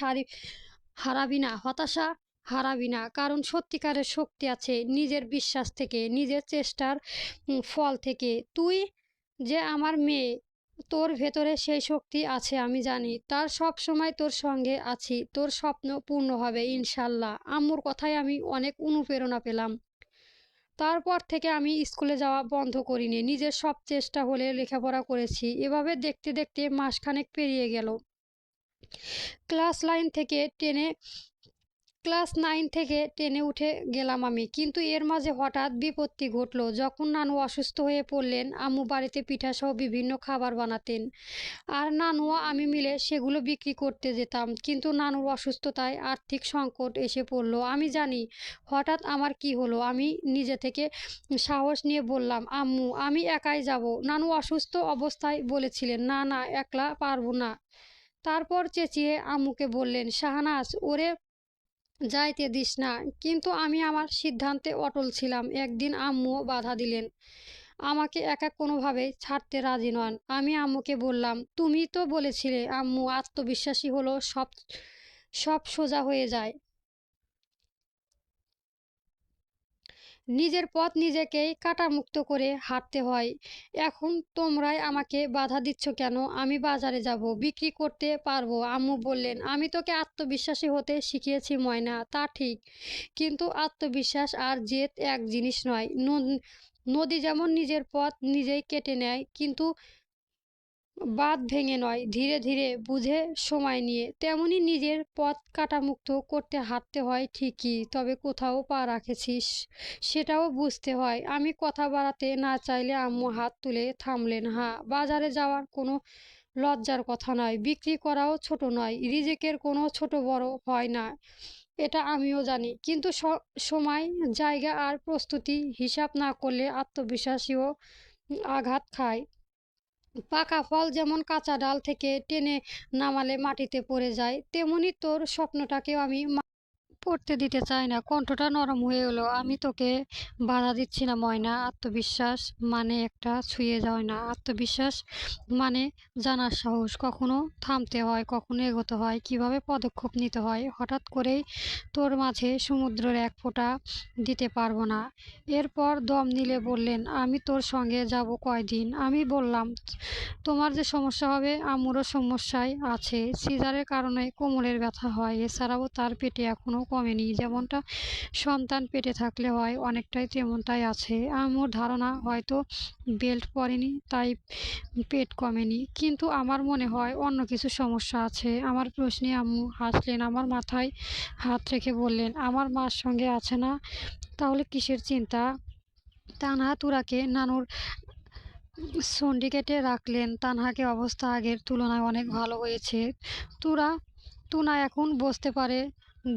[SPEAKER 1] হারাবি না, হতাশা হারাবি না, কারণ সত্যিকারের শক্তি আছে নিজের বিশ্বাস থেকে, নিজের চেষ্টার ফল থেকে। তুই যে আমার মেয়ে, তোর ভেতরে সেই শক্তি আছে আমি জানি। তার সব সময় তোর সঙ্গে আছি। তোর স্বপ্ন পূর্ণ হবে ইনশাল্লাহ। আম্মুর কথায় আমি অনেক অনুপ্রেরণা পেলাম। তারপর থেকে আমি স্কুলে যাওয়া বন্ধ করিনি। নিজের সব চেষ্টা হলে লেখাপড়া করেছি। এভাবে দেখতে দেখতে মাসখানেক পেরিয়ে গেল। ক্লাস লাইন থেকে টেনে ক্লাস 9 থেকে 10-এ উঠে গেলাম আমি। কিন্তু এর মাঝে হঠাৎ বিপত্তি ঘটল। যখন নানু অসুস্থ হয়ে পড়লেন, আম্মু বাড়িতে পিঠাসহ বিভিন্ন খাবার বানাতেন। আর নানু ও আমি মিলে সেগুলো বিক্রি করতে যেতাম। কিন্তু নানুর অসুস্থতায় আর্থিক সংকট এসে পড়ল। আমি জানি হঠাৎ আমার কি হলো। আমি নিজে থেকে সাহস নিয়ে বললাম, আম্মু, আমি একাই যাব। নানু অসুস্থ অবস্থায় বলেছিলেন, না না, একলা পারবো না। তারপর চেঁচিয়ে আম্মুকে বললেন, শাহনাজ, ওরে যাইতে দিস না। কিন্তু আমি আমার সিদ্ধান্তে অটল ছিলাম। একদিন আম্মুও বাধা দিলেন, আমাকে একা কোনোভাবেই ছাড়তে রাজি নন। আমি আম্মুকে বললাম, তুমি তো বলেছিলে আম্মু, আত্মবিশ্বাসী হলো সব সব সোজা হয়ে যায়। নিজের পথ নিজেকেই কাঁটামুক্ত করে হাঁটতে হয়। এখন তোমরাই আমাকে বাধা দিচ্ছ কেন? আমি বাজারে যাব, বিক্রি করতে পারবো। আম্মু বললেন, আমি তোকে আত্মবিশ্বাসী হতে শিখিয়েছি ময়না, তা ঠিক, কিন্তু আত্মবিশ্বাস আর জেদ এক জিনিস নয়। নদী যেমন নিজের পথ নিজেই কেটে নেয়, কিন্তু বাঁধ ভেঙে নয়, ধীরে ধীরে, বুঝে, সময় নিয়ে, তেমনি নিজের পথ কাঁটামুক্ত করতে হাঁটতে হয় ঠিকই, তবে কোথাও পা রাখেছিস সেটাও বুঝতে হয়। আমি কথা বাড়াতে না চাইলে আম্মু হাত তুলে থামলেন। হ্যাঁ, বাজারে যাওয়ার কোনো লজ্জার কথা নয়, বিক্রি করাও ছোট নয়, রিজিকের কোনো ছোট বড় হয় না, এটা আমিও জানি। কিন্তু সময়, জায়গা আর প্রস্তুতি হিসাব না করলে আত্মবিশ্বাসীও আঘাত খায়। পাকা ফল যেমন কাঁচা ডাল থেকে টেনে নামালে মাটিতে পড়ে যায়, তেমনি তোর স্বপ্নটাকেও আমি পড়তে দিতে চাই না। কণ্ঠটা নরম হয়ে এলো। আমি তোকে বাধা দিচ্ছি না ময়না। আত্মবিশ্বাস মানে একটা ছুঁয়ে যায় না। আত্মবিশ্বাস মানে জানার সাহস। কখনো থামতে হয়, কখনো এগোতে হয়, কিভাবে পদক্ষেপ নিতে হয়। হঠাৎ করেই তোর মাঝে সমুদ্রের এক ফোঁটা দিতে পারবো না। এরপর দম নিলে বললেন, আমি তোর সঙ্গে যাব কয়দিন? আমি বললাম, তোমার যে সমস্যা হবে আম্মুরও সমস্যায় আছে। সিজারের কারণে কোমরের ব্যথা হয়, এছাড়াও তার পেটে এখনও কমেনি। যেমনটা সন্তান পেটে থাকলে হয়, অনেকটাই তেমনটাই আছে। আম্মুর ধারণা হয়তো বেল্ট পরেনি তাই পেট কমেনি, কিন্তু আমার মনে হয় অন্য কিছু সমস্যা আছে। আমার প্রশ্নে আম্মু হাসলেন, আমার মাথায় হাত রেখে বললেন, আমার মার সঙ্গে আছে না, তাহলে কিসের চিন্তা? তানহা তুরাকে নানুর সন্ডিকেটে রাখলেন। তানহাকে অবস্থা আগের তুলনায় অনেক ভালো হয়েছে। তুরা টুনা এখন বসতে পারে,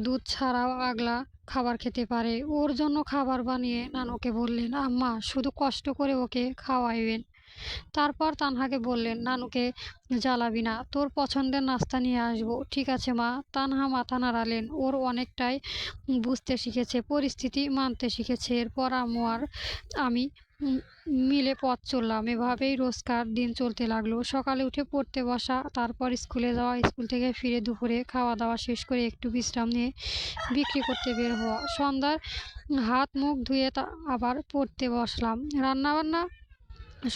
[SPEAKER 1] দুধ ছাড়াও আগলা খাবার খেতে পারে। ওর জন্য খাবার বানিয়ে নানুকে বললেন, আম্মা, শুধু কষ্ট করে ওকে খাওয়াইবেন। তারপর তানহাকে বললেন, নানুকে জ্বালাবি না, তোর পছন্দের নাস্তা নিয়ে আসবো। ঠিক আছে মা। তানহা মাথা নাড়ালেন। ওর অনেকটাই বুঝতে শিখেছে, পরিস্থিতি মানতে শিখেছে। এরপর আম্মু আর আমি মিলে পথ চললাম। এভাবেই রোজকার দিন চলতে লাগলো। সকালে উঠে পড়তে বসা, তারপর স্কুলে যাওয়া, স্কুল থেকে ফিরে দুপুরে খাওয়া দাওয়া শেষ করে একটু বিশ্রাম নিয়ে বিক্রি করতে বের হওয়া, সন্ধ্যার হাত মুখ ধুয়ে আবার পড়তে বসলাম। রান্নাবান্না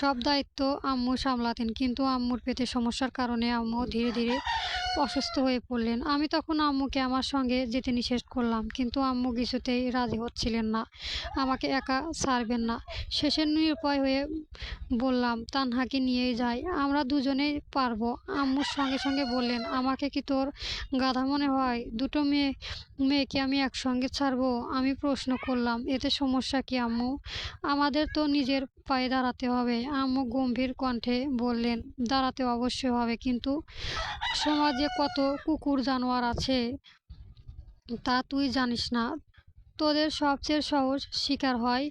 [SPEAKER 1] সব দায়িত্ব আম্মু সামলাতেন, কিন্তু আম্মুর পেটের সমস্যার কারণে আম্মু ধীরে ধীরে অসুস্থ হয়ে পড়লেন। আমি তখন আম্মুকে আমার সঙ্গে যেতে নিষেধ করলাম, কিন্তু আম্মু কিছুতেই রাজি হচ্ছিলেন না, আমাকে একা ছাড়বেন না। শেষে নিরুপায় হয়ে বললাম, তানহাকে নিয়েই যাই, আমরা দুজনেই পারবো। আম্মুর সঙ্গে সঙ্গে বললেন, আমাকে কি তোর গাধা মনে হয়? দুটো মেয়েকে আমি একসঙ্গে ছাড়বো? আমি প্রশ্ন করলাম, এতে সমস্যা কি আম্মু? আমাদের তো নিজের পায়ে দাঁড়াতে হবে। আম্মু গম্ভীর কণ্ঠে বললেন, দাঁড়াতে অবশ্যই হবে, কিন্তু সমাজে কত কুকুর জানোয়ার আছে তা তুই জানিস না? তোদের সবচেয়ে সহজ শিকার হয়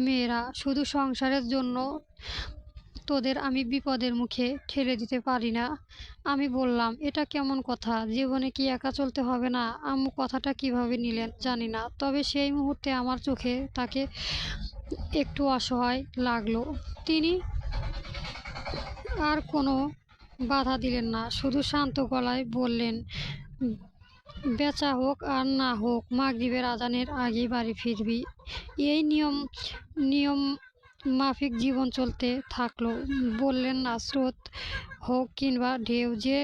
[SPEAKER 1] মেয়েরা। শুধু সংসারের জন্য তোদের আমি বিপদের মুখে ঠেলে দিতে পারি না। আমি বললাম, এটা কেমন কথা? জীবনে কি একা চলতে হবে না? আম্মু কথাটা কিভাবে নিলেন জানি না, তবে সেই মুহূর্তে আমার চোখে তাকে একটু অসহায় লাগলো। তিনি আর কোনো বাধা দিলেন না, শুধু শান্ত গলায় বললেন, বেচা হোক আর না হোক মাগরিবের আজানের আগেই বাড়ি ফিরবি। এই নিয়ম নিয়ম মাফিক জীবন চলতে থাকলো। বললেন না, স্রোত হোক কিংবা ঢেউ, যে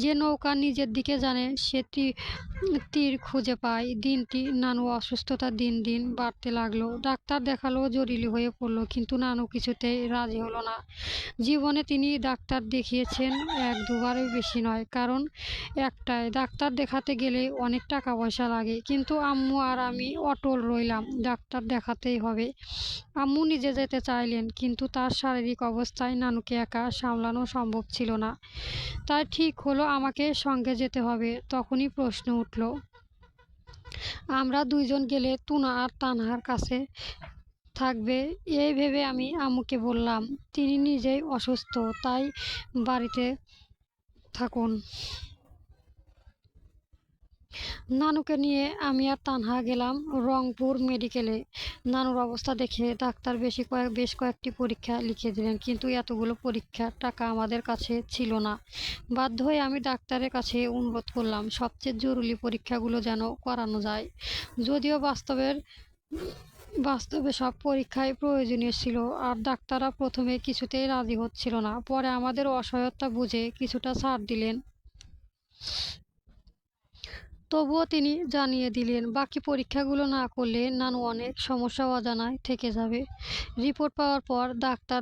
[SPEAKER 1] যে নৌকা নিজের দিকে জানে সে তীর খুঁজে পায়। দিনটি নানু অসুস্থতা দিন দিন বাড়তে লাগলো। ডাক্তার দেখালো, জরুরি হয়ে পড়লো, কিন্তু নানু কিছুতেই রাজি হলো না। জীবনে তিনি ডাক্তার দেখিয়েছেন এক দুবারের বেশি নয়, কারণ একটাই, ডাক্তার দেখাতে গেলে অনেক টাকা পয়সা লাগে। কিন্তু আম্মু আর আমি অটল রইলাম, ডাক্তার দেখাতেই হবে। আম্মু নিজে যেতে চাইলেন, কিন্তু তার শারীরিক অবস্থায় নানুকে একা সামলানো সম্ভব ছিল না। তাই ঠিক হলো আমাকে সঙ্গে যেতে হবে। তখনই প্রশ্ন উঠল, আমরা দুইজন গেলে টুনা আর তানহার কাছে থাকবে। এই ভেবে আমি আম্মুকে বললাম, তিনি নিজেই অসুস্থ, তাই বাড়িতে থাকুন। নানুকে নিয়ে আমি আর তানহা গেলাম রংপুর মেডিকেলে। নানুর অবস্থা দেখে ডাক্তার বেশ কয়েকটি পরীক্ষা লিখে দিলেন, কিন্তু এতগুলো পরীক্ষার টাকা আমাদের কাছে ছিল না। বাধ্য হয়ে আমি ডাক্তারের কাছে অনুরোধ করলাম, সবচেয়ে জরুরি পরীক্ষাগুলো যেন করানো যায়। যদিও বাস্তবে সব পরীক্ষাই প্রয়োজনীয় ছিল, আর ডাক্তাররা প্রথমে কিছুতেই রাজি হচ্ছিল না। পরে আমাদের অসহায়তা বুঝে কিছুটা ছাড় দিলেন। তবুও তিনি জানিয়ে দিলেন, বাকি পরীক্ষাগুলো না করলে নানু অনেক সমস্যা অজানায় থেকে যাবে। রিপোর্ট পাওয়ার পর ডাক্তার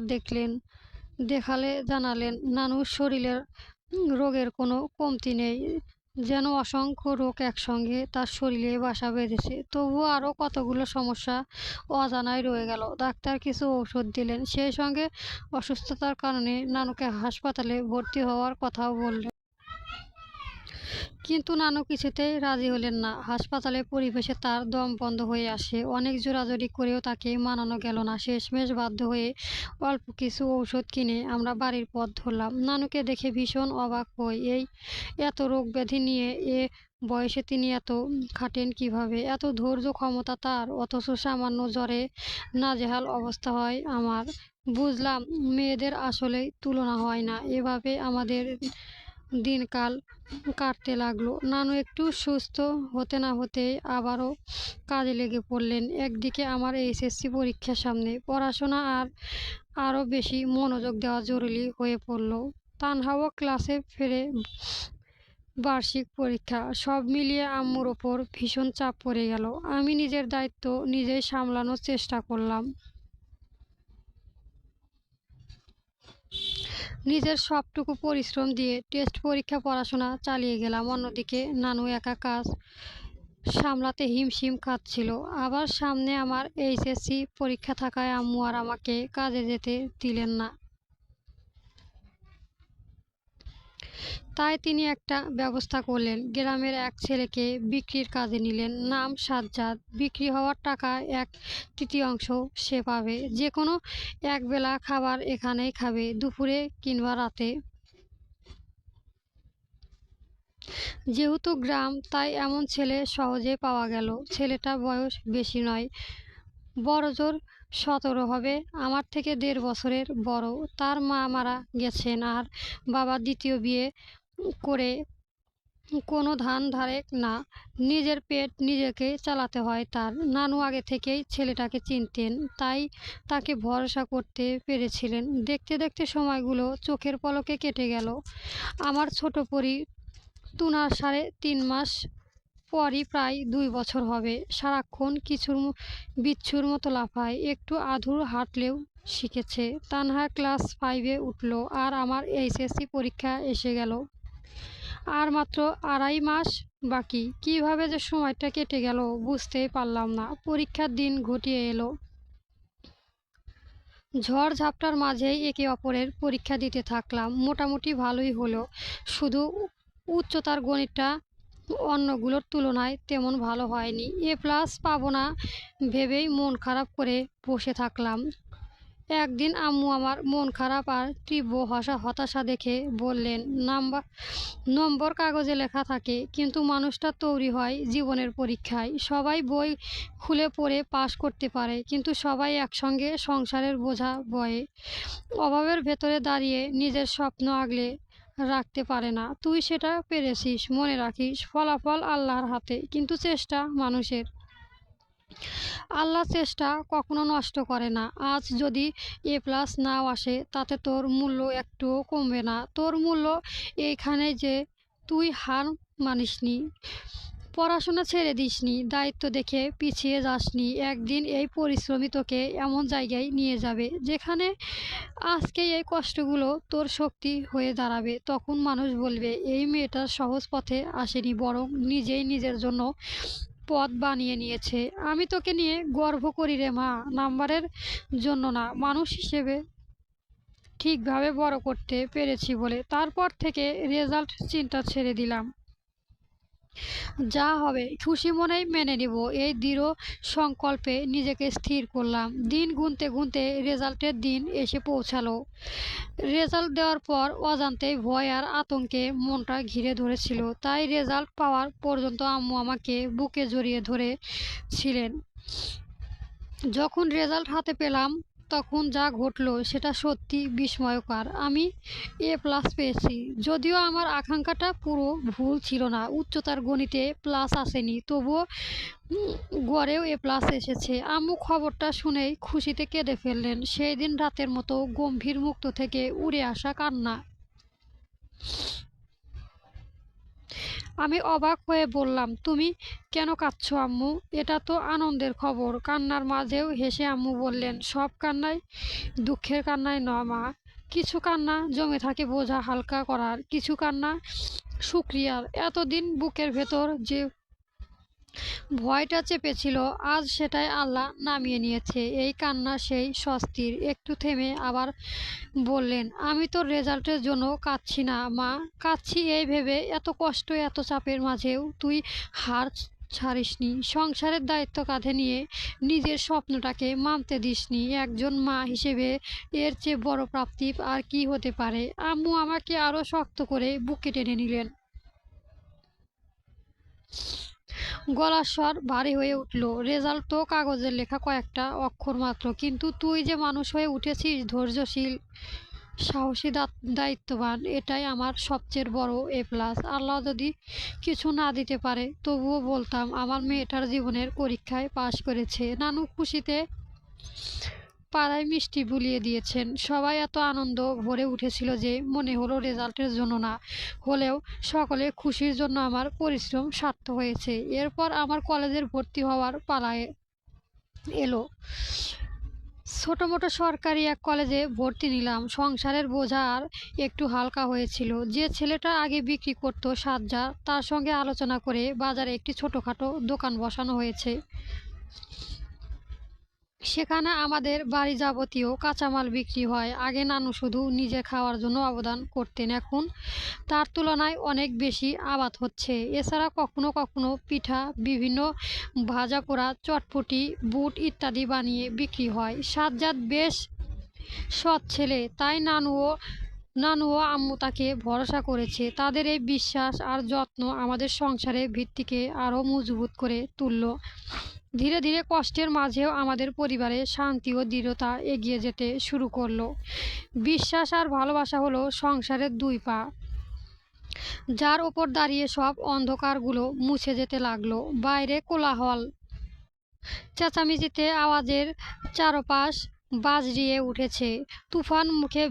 [SPEAKER 1] দেখালে জানালেন, নানুর শরীরের রোগের কোনো কমতি নেই, যেন অসংখ্য রোগ একসঙ্গে তার শরীরে বাসা বেঁধেছে। তবুও আরও কতগুলো সমস্যা অজানায় রয়ে গেল। ডাক্তার কিছু ঔষধ দিলেন, সেই সঙ্গে অসুস্থতার কারণে নানুকে হাসপাতালে ভর্তি হওয়ার কথাও বললেন। কিন্তু নানু কিছুতেই রাজি হলেন না। হাসপাতালের পরিবেশে তার দম বন্ধ হয়ে আসে। অনেক জোরাজুরি করেও তাকে মানানো গেল না। শেষমেশ বাধ্য হয়ে অল্প কিছু ঔষধ কিনে আমরা বাড়ির পথ ধরলাম। নানুকে দেখে ভীষণ অবাক হই। এত রোগ ব্যাধি নিয়ে এ বয়সে তিনি এত খাটেন কিভাবে? এত ধৈর্য ক্ষমতা তার, অথচ সামান্য জ্বরে নাজেহাল অবস্থা হয় আমার। বুঝলাম, মেয়েদের আসলেই তুলনা হয় না। এভাবে আমাদের দিনকাল কাটতে লাগলো। নানু একটু সুস্থ হতে না হতেই আবারও কাজে লেগে পড়লেন। একদিকে আমার এইচএসসি পরীক্ষার সামনে, পড়াশোনা আর আরও বেশি মনোযোগ দেওয়া জরুরি হয়ে পড়ল। তানহাও ক্লাসে ফেরে বার্ষিক পরীক্ষা, সব মিলিয়ে আম্মুর ওপর ভীষণ চাপ পড়ে গেল। আমি নিজের দায়িত্ব নিজেই সামলানোর চেষ্টা করলাম, নিজের সবটুকু পরিশ্রম দিয়ে টেস্ট পরীক্ষা পড়াশোনা চালিয়ে গেলাম। অন্যদিকে নানু একা কাজ সামলাতে হিমশিম খাচ্ছিল। আবার সামনে আমার এইচএসসি পরীক্ষা থাকায় আম্মু আর আমাকে কাজে যেতে দিলেন না। তাই তিনি একটা ব্যবস্থা করলেন। গ্রামের এক ছেলেকে বিক্রির কাজে নিলেন, নাম সাজ্জাদ। বিক্রি হওয়ার টাকা 1/3 সে পাবে। যে কোনো একবেলা খাবার এখানেই খাবে, দুপুরে কিংবা রাতে। যেহেতু গ্রাম, তাই এমন ছেলে সহজে পাওয়া গেল। ছেলেটার বয়স বেশি নয়, বড়জোর 17 হবে। আমার থেকে 1.5 বছরের বড়। তার মা মারা গেছেন আর বাবা দ্বিতীয় বিয়ে করে কোনো ধান ধারে না, নিজের পেট নিজেকে চালাতে হয় তার। নানু আগে থেকেই ছেলেটাকে চিনতেন, তাই তাকে ভরসা করতে পেরেছিলেন। দেখতে দেখতে সময়গুলো চোখের পলকে কেটে গেল। আমার ছোট পরী টুনার 3.5 মাস পরই প্রায় 2 বছর হবে। সারাক্ষণ বিচ্ছুর মতো লাফায়, একটু আধুর হাঁটলেও শিখেছে। তানহা ক্লাস 5-এ উঠলো, আর আমার এইচএসসি পরীক্ষা এসে গেল। আর মাত্র 2.5 মাস বাকি। কিভাবে যে সময়টা কেটে গেল বুঝতেই পারলাম না। পরীক্ষার দিন ঘটিয়ে এলো। ঝড় ঝাপটার মাঝেই একে অপরের পরীক্ষা দিতে থাকলাম। মোটামুটি ভালোই হলো, শুধু উচ্চতার গণিতটা অন্যগুলোর তুলনায় তেমন ভালো হয়নি। A+ পাবো না ভেবেই মন খারাপ করে বসে থাকলাম। একদিন আম্মু আমার মন খারাপ আর তীব্র হতাশা দেখে বললেন, নম্বর কাগজে লেখা থাকে, কিন্তু মানুষটা তৈরি হয় জীবনের পরীক্ষায়। সবাই বই খুলে পড়ে পাশ করতে পারে, কিন্তু সবাই একসঙ্গে সংসারের বোঝা বয়ে, অভাবের ভেতরে দাঁড়িয়ে নিজের স্বপ্ন আগলে রাখতে পারে না। তুই সেটা পেরেছিস, মনে রাখিস ফলাফল আল্লাহর হাতে, কিন্তু চেষ্টা মানুষের। আল্লাহ চেষ্টা কখনো নষ্ট করে না। আজ যদি A+ নাও আসে, তাতে তোর মূল্য একটুও কমবে না। তোর মূল্য এইখানে যে তুই হার মানিসনি, পড়াশোনা ছেড়ে দিসনি, দায়িত্ব দেখে পিছিয়ে যাসনি। একদিন এই পরিশ্রমই তোকে এমন জায়গায় নিয়ে যাবে, যেখানে আজকে এই কষ্টগুলো তোর শক্তি হয়ে দাঁড়াবে। তখন মানুষ বলবে, এই মেয়েটা সহজ পথে আসেনি, বরং নিজেই নিজের জন্য পথ বানিয়ে নিয়েছে। আমি তোকে নিয়ে গর্ব করি রে মা, নাম্বারের জন্য না, মানুষ হিসেবে ঠিকভাবে বড় করতে পেরেছি বলে। তারপর থেকে রেজাল্ট চিন্তা ছেড়ে দিলাম। যা হবে খুশি মনেই মেনে নেব, এই দৃঢ় সংকল্পে নিজেকে স্থির করলাম। দিন গুনতে গুনতে রেজাল্টের দিন এসে পৌঁছালো। রেজাল্ট দেওয়ার পর অজান্তেই ভয় আর আতঙ্কে মনটা ঘিরে ধরেছিল। তাই রেজাল্ট পাওয়ার পর্যন্ত আম্মু আমাকে বুকে জড়িয়ে ধরেছিলেন। যখন রেজাল্ট হাতে পেলাম, তখন যা ঘটলো সেটা সত্যি বিস্ময়কর। আমি A+ পেয়েছি, যদিও আমার আকাঙ্ক্ষাটা পুরো ভুল ছিল না। উচ্চতার গণিতে প্লাস আসেনি, তবুও গড়েও A+ এসেছে। আম্মু খবরটা শুনেই খুশিতে কেঁদে ফেললেন। সেই দিন রাতের মতো গম্ভীর মুক্ত থেকে উড়ে আসা কান্না। আমি অবাক হয়ে বললাম, তুমি কেন কাঁদছো আম্মু? এটা তো আনন্দের খবর। কান্নার মাঝেও হেসে আম্মু বললেন, সব কান্নাই দুঃখের কান্নাই নয় মা। কিছু কান্না জমে থাকে বোঝা হালকা করার, কিছু কান্না শুক্রিয়ার। এতদিন বুকের ভেতর যে ভয়টা চেপেছিল, আজ সেটাই আল্লাহ নামিয়ে নিয়েছে। এই কান্না সেই স্বস্তির। একটু থেমে আবার বললেন, আমি তোর রেজাল্টের জন্য কাঁদছি না মা, কাঁদছি এই ভেবে এত কষ্ট এত চাপের মাঝেও তুই হার ছাড়িসনি, সংসারের দায়িত্ব কাঁধে নিয়ে নিজের স্বপ্নটাকে মানতে দিসনি। একজন মা হিসেবে এর চেয়ে বড় প্রাপ্তি আর কি হতে পারে? আম্মু আমাকে আরো শক্ত করে বুকে টেনে নিলেন। গলার স্বর ভারী হয়ে উঠল। রেজাল্ট তো কাগজের লেখা কয়েকটা অক্ষর মাত্র, কিন্তু তুই যে মানুষ হয়ে উঠেছিস, ধৈর্যশীল, সাহসী, দায়িত্ববান, এটাই আমার সবচেয়ে বড় A+। আল্লাহ যদি কিছু না দিতে পারে, তবুও বলতাম আমার মেয়েটার জীবনের পরীক্ষায় পাশ করেছে। নানু খুশিতে পাড়ায় মিষ্টি বুলিয়ে দিয়েছেন। সবাই এত আনন্দ ভরে উঠেছিল যে মনে হলো রেজাল্টের জন্য না হলেও সকলে খুশির জন্য আমার পরিশ্রম সার্থক হয়েছে। এরপর আমার কলেজের ভর্তি হওয়ার পালা এলো। ছোটোমোটো সরকারি এক কলেজে ভর্তি নিলাম। সংসারের বোঝা আর একটু হালকা হয়েছিল। যে ছেলেটা আগে বিক্রি করতো সাজ্জা, তার সঙ্গে আলোচনা করে বাজারে একটি ছোটোখাটো দোকান বসানো হয়েছে। সেখানে আমাদের বাড়ি যাবতীয় কাঁচামাল বিক্রি হয়। আগে নানু শুধু নিজে খাওয়ার জন্য অবদান করতেন, এখন তার তুলনায় অনেক বেশি আবাদ হচ্ছে। এছাড়া কখনো কখনো পিঠা, বিভিন্ন ভাজা পোড়া, চটপটি, বুট ইত্যাদি বানিয়ে বিক্রি হয়। সাজ্জাদ বেশ সৎ ছেলে, তাই নানুও আম্মু তাকে ভরসা করেছে। তাদের এই বিশ্বাস আর যত্ন আমাদের সংসারের ভিত্তিকে আরও মজবুত করে তুলল। ধীরে ধীরে কষ্টের মাঝেও আমাদের পরিবারে শান্তি ও দৃঢ়তা এগিয়ে যেতে শুরু করলো। বিশ্বাস আর ভালোবাসা হলো সংসারের দুই পা। যার ওপর দাঁড়িয়ে সব অন্ধকারগুলো মুছে যেতে লাগলো। বাইরে কোলাহল, চেঁচামেচিতে আওয়াজের চারপাশ বাজরিয়ে উঠেছে। তুফান মুখে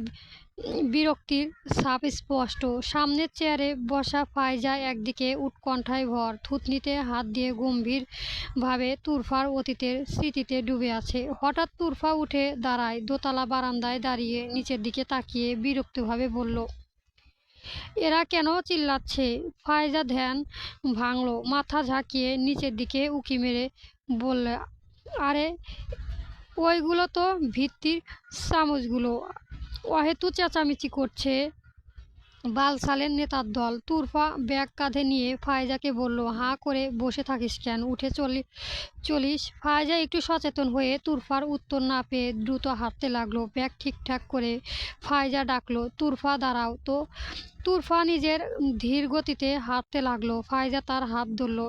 [SPEAKER 1] বিরক্তির ছাপ স্পষ্ট। সামনের চেয়ারে বসা ফাইজা একদিকে উৎকণ্ঠায় ভর, থুতনিতে হাত দিয়ে গম্ভীরভাবে তুরফার অতীতের স্মৃতিতে ডুবে আছে। হঠাৎ তুরফা উঠে দাঁড়ায়, দোতলা বারান্দায় দাঁড়িয়ে নিচের দিকে তাকিয়ে বিরক্তিভাবে বলল, এরা কেন চিল্লাচ্ছে? ফাইজা ধ্যান ভাঙল, মাথা ঝাঁকিয়ে নিচের দিকে উঁকি মেরে বললে, আরে ওইগুলো তো ভিত্তির চামচগুলো, অহেতু চেঁচামেচি করছে বালসালের নেতার দল। তুরফা ব্যাগ কাঁধে নিয়ে ফাইজাকে বলল, হাঁ করে বসে থাকিস কেন, উঠে চলিস। ফাইজা একটু সচেতন হয়ে তুরফার উত্তর না পেয়ে দ্রুত হাঁটতে লাগলো। ব্যাগ ঠিকঠাক করে ফাইজা ডাকলো, তুরফা দাঁড়াও তো। তুরফা নিজের ধীর গতিতে হাঁটতে লাগলো। ফাইজা তার হাত ধরল।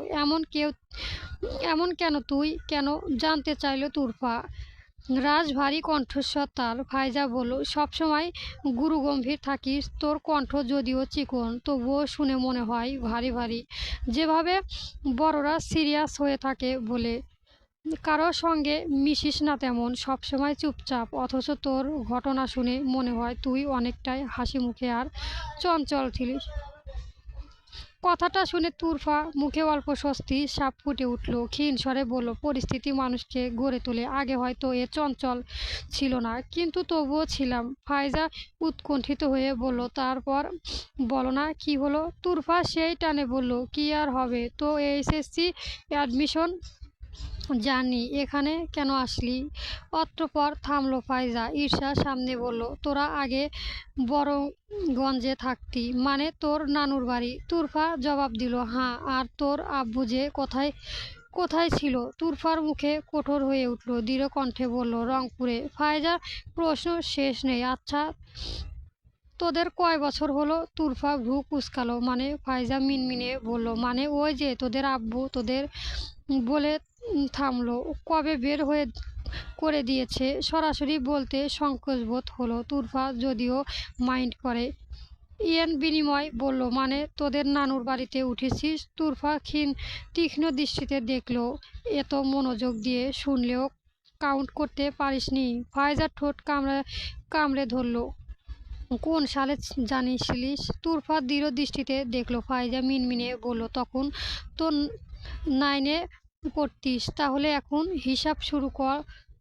[SPEAKER 1] এমন কেন, তুই কেন, জানতে চাইল তুরফা। রাশভারী কণ্ঠস্বর তার। ফাইজা বলল, সবসময় গুরুগম্ভীর থাকিস, তোর কণ্ঠ যদিও চিকন তবুও শুনে মনে হয় ভারী ভারী, যেভাবে বড়রা সিরিয়াস হয়ে থাকে বলে। কারো সঙ্গে মিশিস না তেমন, সবসময় চুপচাপ, অথচ তোর ঘটনা শুনে মনে হয় তুই অনেকটাই হাসি মুখে আর চঞ্চল ছিলিস। কথাটা শুনে তুরফা মুখে অল্প স্বস্তি সাপ ফুটে উঠল। ক্ষীণ স্বরে বলল, পরিস্থিতি মানুষকে গড়ে তোলে, আগে হয়তো এ চঞ্চল ছিল না, কিন্তু তবুও ছিলাম। ফাইজা উৎকণ্ঠিত হয়ে বলল, তারপর বলো না কি হলো। তুরফা সেই টানে বলল, কি আর হবে, তো এইচএসসি অ্যাডমিশন। জানি, এখানে কেন আসলি? অতঃপর থামল ফাইজা, ঈর্ষার সামনে বলল, তোরা আগে বড়গঞ্জে থাকতি, মানে তোর নানুর বাড়ি। তুরফা জবাব দিল, হ্যাঁ, আর তোর আব্বু যে কোথায় ছিল? তুরফার মুখে কঠোর হয়ে উঠল, দৃঢ় কণ্ঠে বলল, রংপুরে। ফাইজার প্রশ্ন শেষ নেই, আচ্ছা তোদের কয় বছর হলো? তুরফা ভ্রু কুঁচকালো। মানে? ফাইজা মিনমিনে বলল, মানে ওই যে তোদের আব্বু তোদের বলে থামলো। কবে বের হয়ে করে দিয়েছে। সরাসরি বলতে সংকোচবোধ হলো। তুরফা যদিও মাইন্ড করে, ইয়েন বিনিময় বলল, মানে তোদের নানুর বাড়িতে উঠেছিস? তুরফা তীক্ষ্ণ দৃষ্টিতে দেখল, এত মনোযোগ দিয়ে শুনলেও কাউন্ট করতে পারিসনি? ফাইজার ঠোঁট কামড়ে ধরল, কোন সালে জানিয়েছিলিস? তুরফা দৃঢ় দৃষ্টিতে দেখল। ফাইজা মিনমিনে বলল, তখন তো 9-এ পড়তিস, তাহলে এখন হিসাব শুরু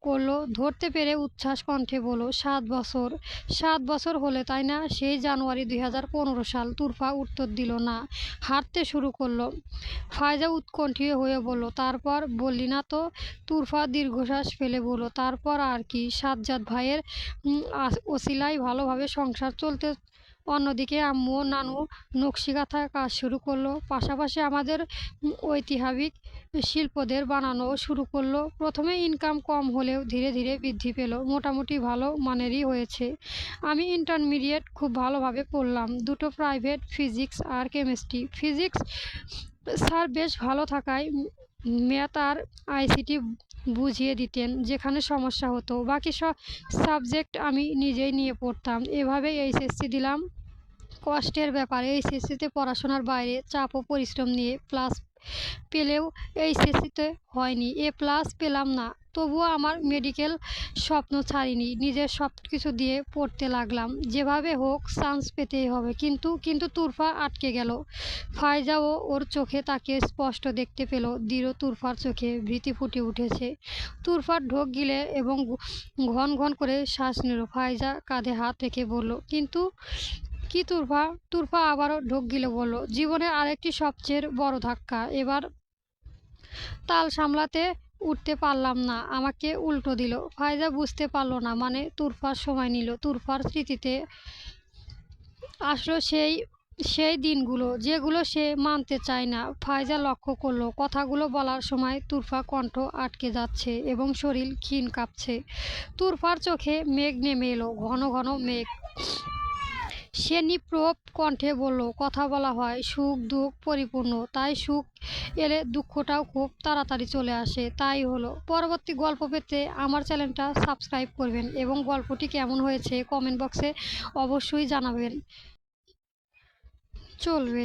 [SPEAKER 1] করলো। ধরতে পেরে উচ্ছ্বাস কণ্ঠে বলল, 7 বছর। 7 বছর হলে, তাই না? সেই জানুয়ারি 2015 সাল। তুরফা উত্তর দিল না, হাঁটতে শুরু করলো। ফাইজা উৎকণ্ঠিত হয়ে বলল, তারপর বললি না তো? তুরফা দীর্ঘশ্বাস ফেলে বলল, তারপর আর কি, সাজ্জাদ ভাইয়ের ওসিলায় ভালোভাবে সংসার চলতে। অন্যদিকে আম্মু ও নানু নকশিকাঁথার কাজ শুরু করলো, পাশাপাশি আমাদের ঐতিহাসিক শিল্পদের বানানো শুরু করলো। প্রথমে ইনকাম কম হলেও ধীরে ধীরে বৃদ্ধি পেল, মোটামুটি ভালো মানেরই হয়েছে। আমি ইন্টারমিডিয়েট খুব ভালোভাবে পড়লাম, 2টো প্রাইভেট, ফিজিক্স আর কেমিস্ট্রি। ফিজিক্স স্যার বেশ ভালো থাকায় ম্যাথ আর আইসিটি বুঝিয়ে দিতেন যেখানে সমস্যা হতো। বাকি সব সাবজেক্ট আমি নিজেই নিয়ে পড়তাম। এভাবেই এইচএসসি দিলাম। কষ্টের ব্যাপার, এইচএসসিতে পড়াশোনার বাইরে চাপ ও পরিশ্রম নিয়ে প্লাস পেলেও এইচএসসিতে হয়নি, এ+ পেলাম না। তবুও আমার মেডিকেল স্বপ্ন ছাড়িনি, নিজের সব কিছু দিয়ে পড়তে লাগলাম। যেভাবে হোক চান্স পেতেই হবে। কিন্তু তুরফা আটকে গেল। ফাইজাও ওর চোখে তাকিয়ে স্পষ্ট দেখতে পেল, দৃঢ় তুরফার চোখে ভীতি ফুটে উঠেছে। তুরফার ঢোক গিলে এবং ঘন ঘন করে শ্বাস নিল। ফাইজা কাঁধে হাত রেখে বলল, কিন্তু কি তুরফা? তুরফা আবারও ঢোক গিলে বলল, জীবনের আরেকটি সবচেয়ে বড় ধাক্কা। এবার তাল সামলাতে উঠতে পারলাম না, আমাকে উল্টো দিল। ফাইজা বুঝতে পারল না, মানে? তুরফার সময় নিল। তুরফার স্মৃতিতে আসলো সেই দিনগুলো যেগুলো সে মানতে চায় না। ফাইজা লক্ষ্য করলো, কথাগুলো বলার সময় তুরফা কণ্ঠ আটকে যাচ্ছে এবং শরীর ক্ষীণ কাঁপছে। তুরফার চোখে মেঘ নেমে এলো, ঘন ঘন মেঘ। সে নিপ্রভ কণ্ঠে বলল, কথা বলা হয় সুখ দুঃখ পরিপূর্ণ, তাই সুখ এলে দুঃখটাও খুব তাড়াতাড়ি চলে আসে। তাই হলো। পরবর্তী গল্প পেতে আমার চ্যানেলটা সাবস্ক্রাইব করবেন এবং গল্পটি কেমন হয়েছে কমেন্ট বক্সে অবশ্যই জানাবেন। চলবে।